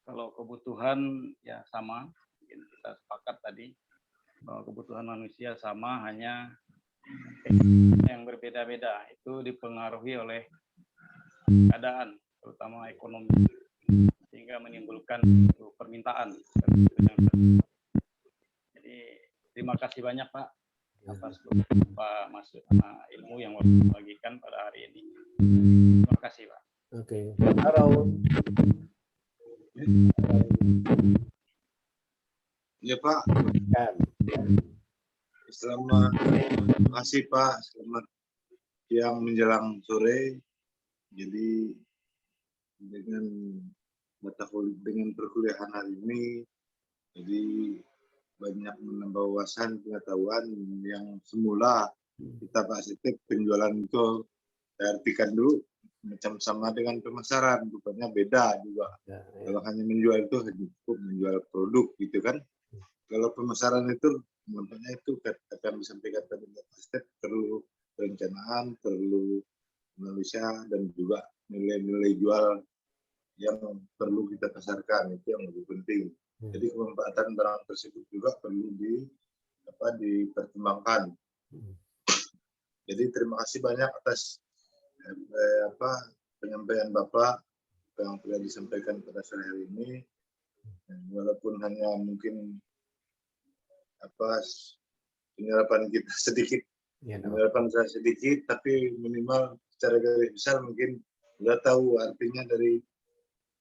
kalau kebutuhan ya sama, mungkin kita sepakat tadi bahwa kebutuhan manusia sama, hanya yang berbeda-beda. Itu dipengaruhi oleh keadaan, terutama ekonomi, sehingga menimbulkan permintaan. Jadi terima kasih banyak Pak atas beberapa ilmu yang dibagikan pada hari ini. Terima kasih Pak. Oke. Halo. Ya Pak. Kan. Terima kasih Pak. Selamat siang menjelang sore. Jadi dengan perkuliahan hari ini, jadi banyak menambah wawasan pengetahuan yang semula kita Pak Setep penjualan itu saya artikan dulu macam sama dengan pemasaran, rupanya beda juga. Kalau hanya menjual itu hanya cukup menjual produk gitu kan. Kalau pemasaran itu makanya itu kata yang disampaikan tadi Pak Setep, perlu perencanaan, perlu analisa, dan juga nilai-nilai jual yang perlu kita pasarkan, itu yang lebih penting. Jadi kemanfaatan barang tersebut juga perlu dipertimbangkan. Jadi terima kasih banyak atas penyampaian Bapak yang telah disampaikan pada sore hari ini. Walaupun hanya mungkin penyerapan kita sedikit, penyerapan saya sedikit, tapi minimal secara garis besar mungkin sudah tahu artinya dari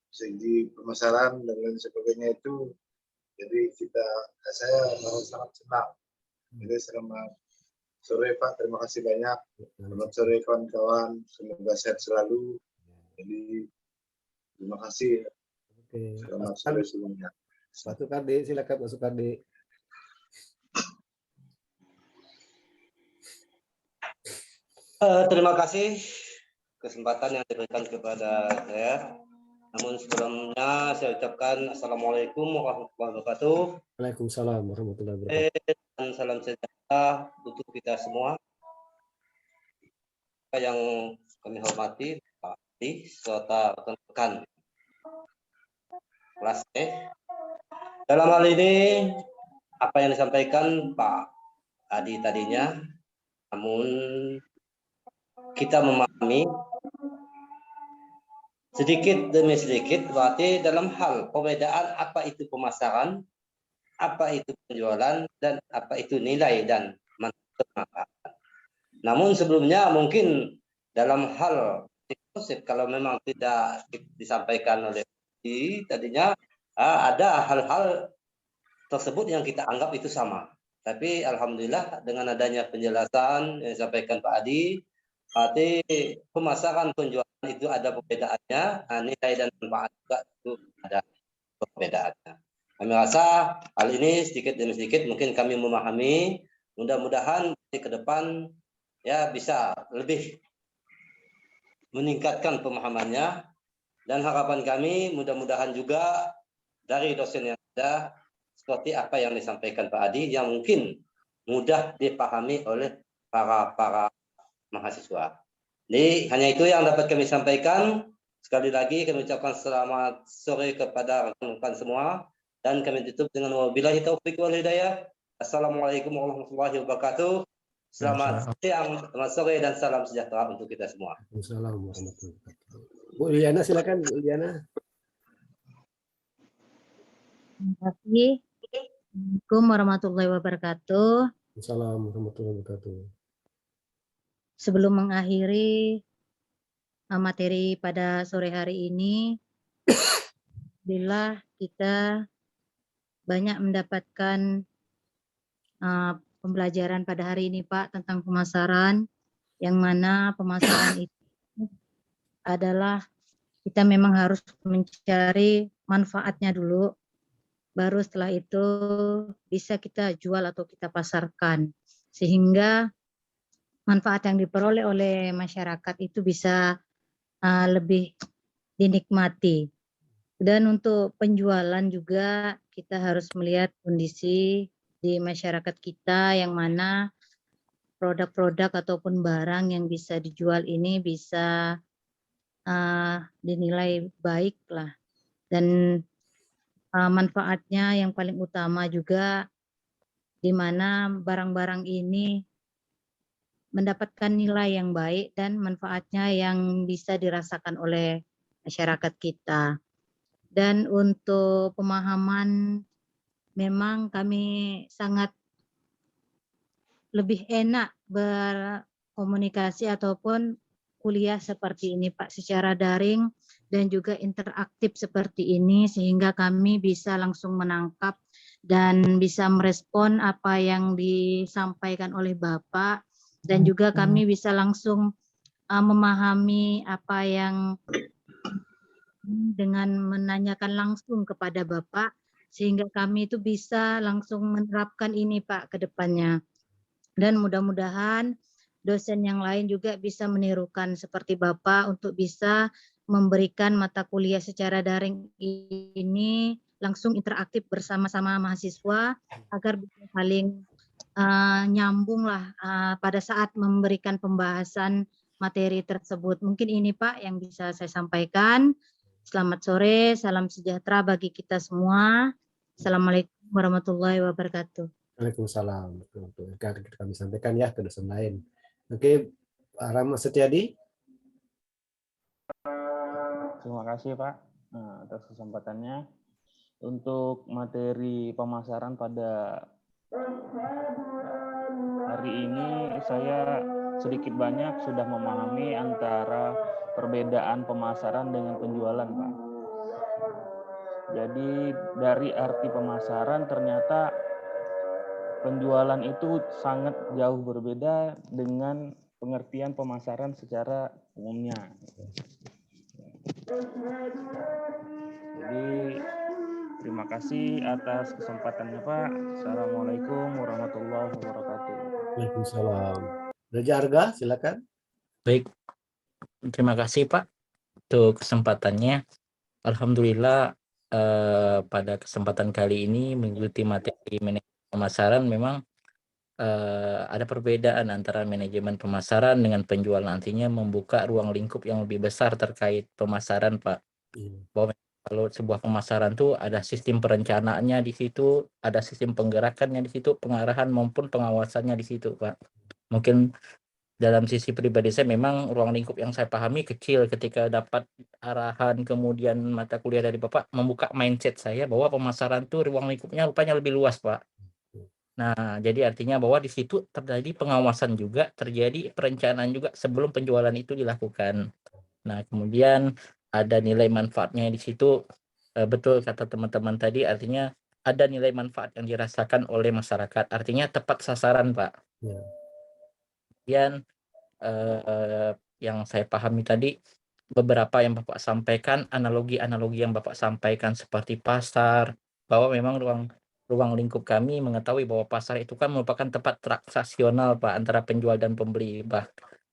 segi pemasaran dan lain sebagainya itu. Jadi saya sangat senang. Jadi selamat sore Pak, terima kasih banyak. Selamat sore kawan-kawan, semoga sehat selalu. Jadi terima kasih. Oke. Selamat sore semuanya. Pak Sukardi, silakan Pak Sukardi. Terima kasih kesempatan yang diberikan kepada saya. Namun sebelumnya saya ucapkan Assalamualaikum warahmatullahi wabarakatuh. Waalaikumsalam warahmatullahi wabarakatuh. Dan salam sejahtera untuk kita semua. Yang kami hormati Pak Adi serta rekan-rekan kelas E. Dalam hal ini apa yang disampaikan Pak Adi tadinya, namun kita memahami sedikit demi sedikit, berarti dalam hal perbedaan apa itu pemasaran, apa itu penjualan, dan apa itu nilai dan manfaat. Namun sebelumnya mungkin dalam hal konsep, kalau memang tidak disampaikan oleh tadinya ada hal-hal tersebut yang kita anggap itu sama. Tapi alhamdulillah dengan adanya penjelasan yang disampaikan Pak Adi, berarti pemasaran penjualan itu ada perbedaannya, nilai dan manfaat juga itu ada perbedaannya. Kami rasa hal ini sedikit demi sedikit mungkin kami memahami, mudah-mudahan di ke depan ya bisa lebih meningkatkan pemahamannya, dan harapan kami mudah-mudahan juga dari dosen yang ada seperti apa yang disampaikan Pak Adi yang mungkin mudah dipahami oleh para mahasiswa. Jadi hanya itu yang dapat kami sampaikan. Sekali lagi kami ucapkan selamat sore kepada rekan-rekan semua, dan kami tutup dengan wabillahi taufiq wal hidayah. Assalamualaikum warahmatullahi wabarakatuh. Selamat siang, selamat sore, dan salam sejahtera untuk kita semua. Assalamualaikum warahmatullahi wabarakatuh. Bu Liana, silakan Bu Liana. Terima kasih. Assalamualaikum warahmatullahi wabarakatuh. Assalamualaikum warahmatullahi wabarakatuh. sebelum mengakhiri materi pada sore hari ini, alhamdulillah kita banyak mendapatkan pembelajaran pada hari ini Pak tentang pemasaran, yang mana pemasaran itu adalah kita memang harus mencari manfaatnya dulu, baru setelah itu bisa kita jual atau kita pasarkan, sehingga manfaat yang diperoleh oleh masyarakat itu bisa lebih dinikmati. Dan untuk penjualan juga kita harus melihat kondisi di masyarakat kita, yang mana produk-produk ataupun barang yang bisa dijual ini bisa dinilai baik lah. Dan manfaatnya yang paling utama juga di mana barang-barang ini mendapatkan nilai yang baik dan manfaatnya yang bisa dirasakan oleh masyarakat kita. Dan untuk pemahaman, memang kami sangat lebih enak berkomunikasi ataupun kuliah seperti ini Pak, secara daring dan juga interaktif seperti ini, sehingga kami bisa langsung menangkap dan bisa merespon apa yang disampaikan oleh Bapak, dan juga kami bisa langsung memahami apa yang dengan menanyakan langsung kepada Bapak, sehingga kami itu bisa langsung menerapkan ini Pak ke depannya. Dan mudah-mudahan dosen yang lain juga bisa menirukan seperti Bapak untuk bisa memberikan mata kuliah secara daring ini langsung interaktif bersama-sama mahasiswa, agar bisa saling nyambung lah pada saat memberikan pembahasan materi tersebut. Mungkin ini Pak yang bisa saya sampaikan. Selamat sore, salam sejahtera bagi kita semua. Assalamualaikum warahmatullahi wabarakatuh. Waalaikumsalam. Kami sampaikan ya ke dosen lain. Oke, Pak Rama Setiadi. Terima kasih Pak atas kesempatannya. Untuk materi pemasaran pada hari ini, saya sedikit banyak sudah memahami antara perbedaan pemasaran dengan penjualan, Pak. Jadi dari arti pemasaran ternyata penjualan itu sangat jauh berbeda dengan pengertian pemasaran secara umumnya. Jadi terima kasih atas kesempatannya Pak. Assalamualaikum warahmatullahi wabarakatuh. Waalaikumsalam. Raja Arga, silakan. Baik, terima kasih Pak untuk kesempatannya. Alhamdulillah pada kesempatan kali ini mengikuti materi manajemen pemasaran memang ada perbedaan antara manajemen pemasaran dengan penjualan, nantinya membuka ruang lingkup yang lebih besar terkait pemasaran Pak. Bahwa kalau sebuah pemasaran tuh ada sistem perencanaannya di situ, ada sistem penggerakannya di situ, pengarahan maupun pengawasannya di situ Pak. Mungkin dalam sisi pribadi saya memang ruang lingkup yang saya pahami kecil, ketika dapat arahan kemudian mata kuliah dari Bapak membuka mindset saya bahwa pemasaran tuh ruang lingkupnya rupanya lebih luas Pak. Nah, jadi artinya bahwa di situ terjadi pengawasan juga, terjadi perencanaan juga sebelum penjualan itu dilakukan. Nah, kemudian ada nilai manfaatnya di situ, betul kata teman-teman tadi, artinya ada nilai manfaat yang dirasakan oleh masyarakat, artinya tepat sasaran Pak. Kemudian yang saya pahami tadi, beberapa yang Bapak sampaikan, analogi-analogi yang Bapak sampaikan seperti pasar, bahwa memang ruang lingkup kami mengetahui bahwa pasar itu kan merupakan tempat transaksional Pak antara penjual dan pembeli.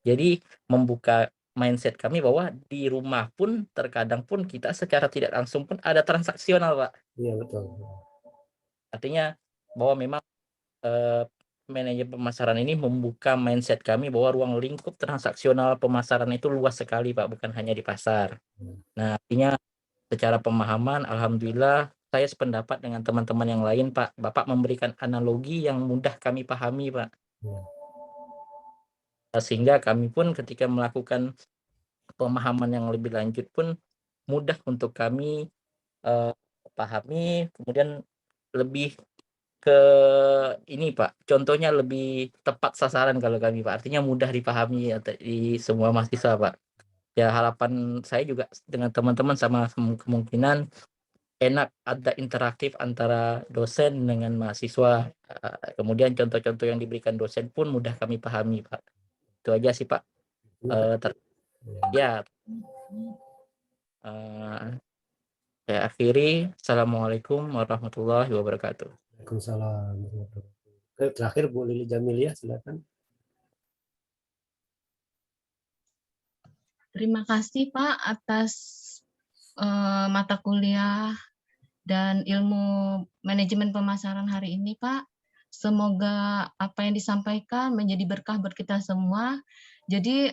Jadi membuka mindset kami bahwa di rumah pun terkadang pun kita secara tidak langsung pun ada transaksional Pak. Iya betul. Artinya bahwa memang manajemen pemasaran ini membuka mindset kami bahwa ruang lingkup transaksional pemasaran itu luas sekali Pak, bukan hanya di pasar. Nah, artinya secara pemahaman alhamdulillah saya sependapat dengan teman-teman yang lain Pak. Bapak memberikan analogi yang mudah kami pahami Pak. Sehingga kami pun ketika melakukan pemahaman yang lebih lanjut pun mudah untuk kami pahami, kemudian lebih ke ini Pak, contohnya lebih tepat sasaran kalau kami Pak, artinya mudah dipahami di semua mahasiswa Pak. Ya harapan saya juga dengan teman-teman sama kemungkinan enak ada interaktif antara dosen dengan mahasiswa. Kemudian contoh-contoh yang diberikan dosen pun mudah kami pahami Pak. Itu aja sih Pak. Ya. Saya akhiri. Assalamualaikum warahmatullahi wabarakatuh. Waalaikumsalam. Terakhir Bu Lili Jamilia, silakan. Terima kasih Pak atas mata kuliah dan ilmu manajemen pemasaran hari ini Pak. Semoga apa yang disampaikan menjadi berkah buat kita semua. Jadi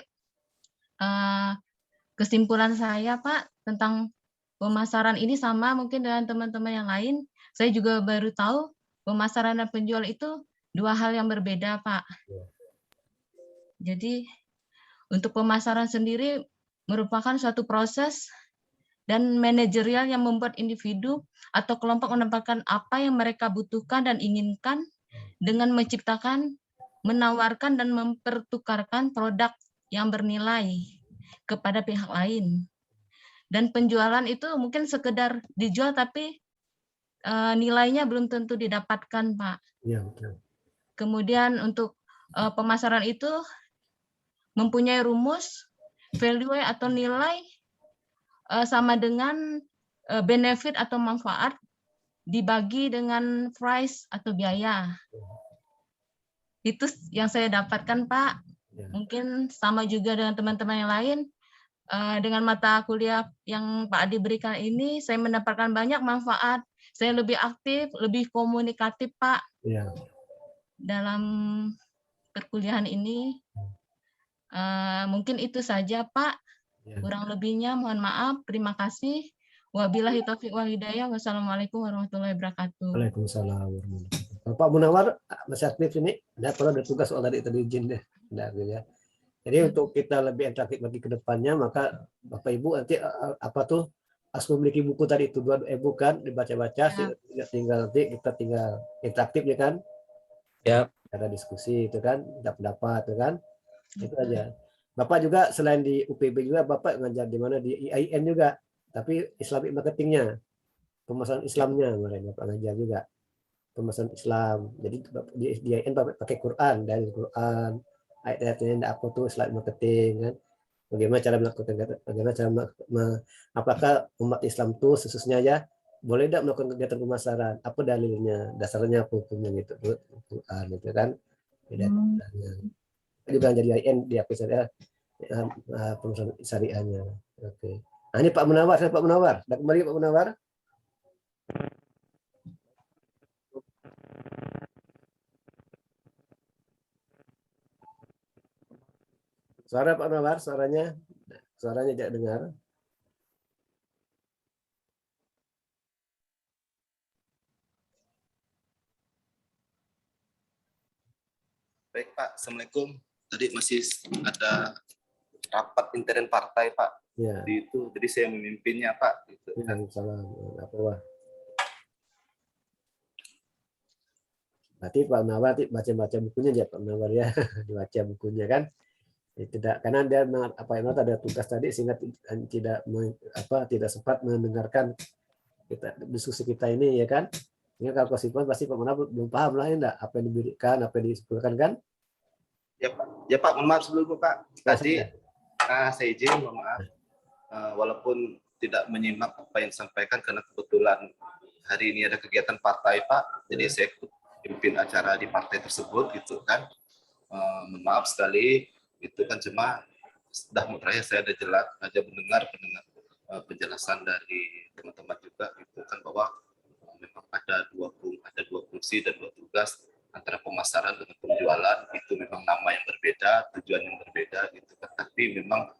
kesimpulan saya Pak tentang pemasaran ini sama mungkin dengan teman-teman yang lain. Saya juga baru tahu pemasaran dan penjual itu dua hal yang berbeda Pak. Jadi untuk pemasaran sendiri merupakan suatu proses dan manajerial yang membuat individu atau kelompok mendapatkan apa yang mereka butuhkan dan inginkan dengan menciptakan, menawarkan, dan mempertukarkan produk yang bernilai kepada pihak lain. Dan penjualan itu mungkin sekedar dijual tapi nilainya belum tentu didapatkan, Pak. Ya, betul. Kemudian untuk pemasaran itu mempunyai rumus, value atau nilai sama dengan benefit atau manfaat dibagi dengan price atau biaya. Itu yang saya dapatkan, Pak. Mungkin sama juga dengan teman-teman yang lain. Dengan mata kuliah yang Pak Adi berikan ini, saya mendapatkan banyak manfaat. Saya lebih aktif, lebih komunikatif, Pak. Ya. Dalam perkuliahan ini. Mungkin itu saja, Pak. Ya. Kurang lebihnya mohon maaf. Terima kasih. Wabillahi taufiq wal hidayah. Wassalamualaikum warahmatullahi wabarakatuh. Waalaikumsalam warahmatullahi wabarakatuh. Pak Munawar masih aktif ini? Ada tugas soal tadi izin deh. Ya. Jadi untuk kita lebih interaktif lagi ke depannya, maka Bapak Ibu nanti harus memiliki buku tadi itu 2 e-book kan, dibaca-baca, tinggal nanti kita tinggal interaktif ya kan? Ya. Ada diskusi itu kan, ada pendapat itu kan, itu aja. Bapak juga selain di UPB juga Bapak ngajar di mana di IAIN juga, tapi Islamic marketingnya, pemasaran Islamnya kemarin Bapak ngajar juga, pemasaran Islam. Jadi di IAIN Bapak pakai Quran, dari Quran, ayat-ayatnya apa tuh Islamic marketing kan, bagaimana cara melakukan, bagaimana cara apakah umat Islam tuh khususnya ya boleh tidak melakukan kegiatan pemasaran, apa dalilnya, dasarnya apa hukumnya gitu, Quran gitu kan, dasarnya. Juga jadi IN di apa saya pemasaran syariahnya. Oke. Nah ini Pak Munawar, Pak Munawar, dah kembali Pak Munawar. Suara Pak Munawar, suaranya tidak dengar. Baik Pak, Assalamualaikum. Tadi masih ada rapat intern partai Pak. Ya. Jadi saya memimpinnya Pak. Gitu. Ya, salam. Apa? Berarti Pak Munawar baca-baca bukunya ya Pak Munawar ya, dibaca bukunya kan. Tidak, karena dia ada tugas tadi sehingga tidak sempat mendengarkan diskusi kita ini ya kan. Ini kalau kesimpulan pasti Pak Munawar belum paham lah ya apa yang diberikan, apa yang disebutkan kan? Ya Pak, mohon maaf sebelumnya Pak. Tadi saya izin, mohon maaf. Walaupun tidak menyimak apa yang disampaikan karena kebetulan hari ini ada kegiatan partai Pak, jadi saya pimpin acara di partai tersebut gitu kan. Mohon maaf sekali, itu kan cuma sudah terakhir saya ada mendengar penjelasan dari teman-teman juga gitu kan bahwa memang ada dua fungsi dan 2 tugas antara pemasaran dengan penjualan, itu memang nama yang berbeda, tujuan yang berbeda gitu kan, tapi memang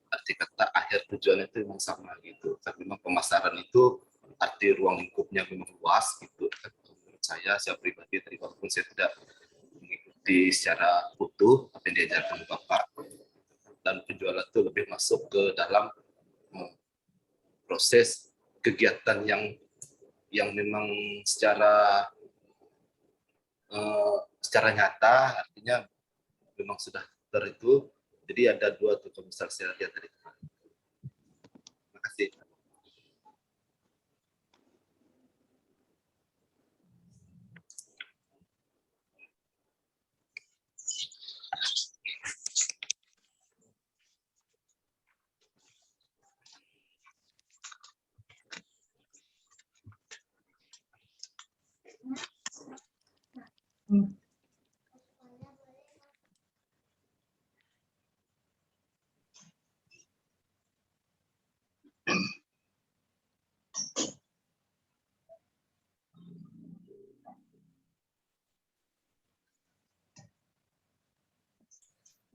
arti kata akhir tujuan itu memang sama gitu kan. Memang pemasaran itu arti ruang lingkupnya memang luas gitu kan. Menurut saya pribadi tadi walaupun saya tidak mengikuti secara utuh apa yang diajarkan Bapak, dan penjualan itu lebih masuk ke dalam proses kegiatan yang yang memang secara nyata, artinya memang sudah itu. Jadi ada 2 tuh kalau misal saya lihat tadi. Terima kasih.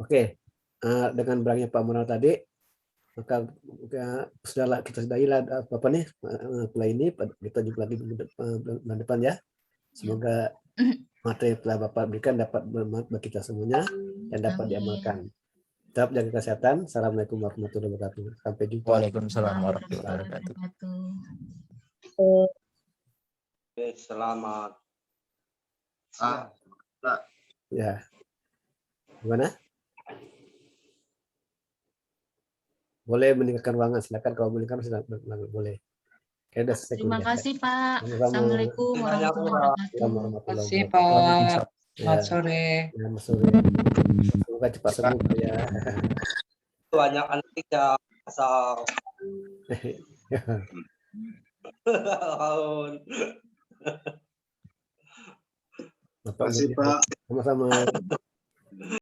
Oke, dengan berangnya Pak Munawar tadi, maka sudahlah kita sudahilah apa nih mulai ini, kita jumpa lagi bulan depan ya. Semoga materi yang telah Bapak berikan dapat bermanfaat bagi kita semuanya dan dapat diamalkan. Tetap jaga kesehatan. Assalamualaikum warahmatullahi wabarakatuh. Sampai jumpa. Waalaikumsalam warahmatullahi wabarakatuh. Selamat. Ya. Gimana? Boleh meninggalkan ruangan, silakan kalau meninggalkan boleh. Udah selesai Terima kuliah. kasih Pak. Sama-sama. Assalamualaikum warahmatullahi wabarakatuh. Warahmatullahi Terima kasih wabarakatuh. Pak. Selamat sore. Selamat sore. Semoga cepat sembuh ya. Banyak anak yang asal. Bapak Terima kasih, Pak. sama-sama.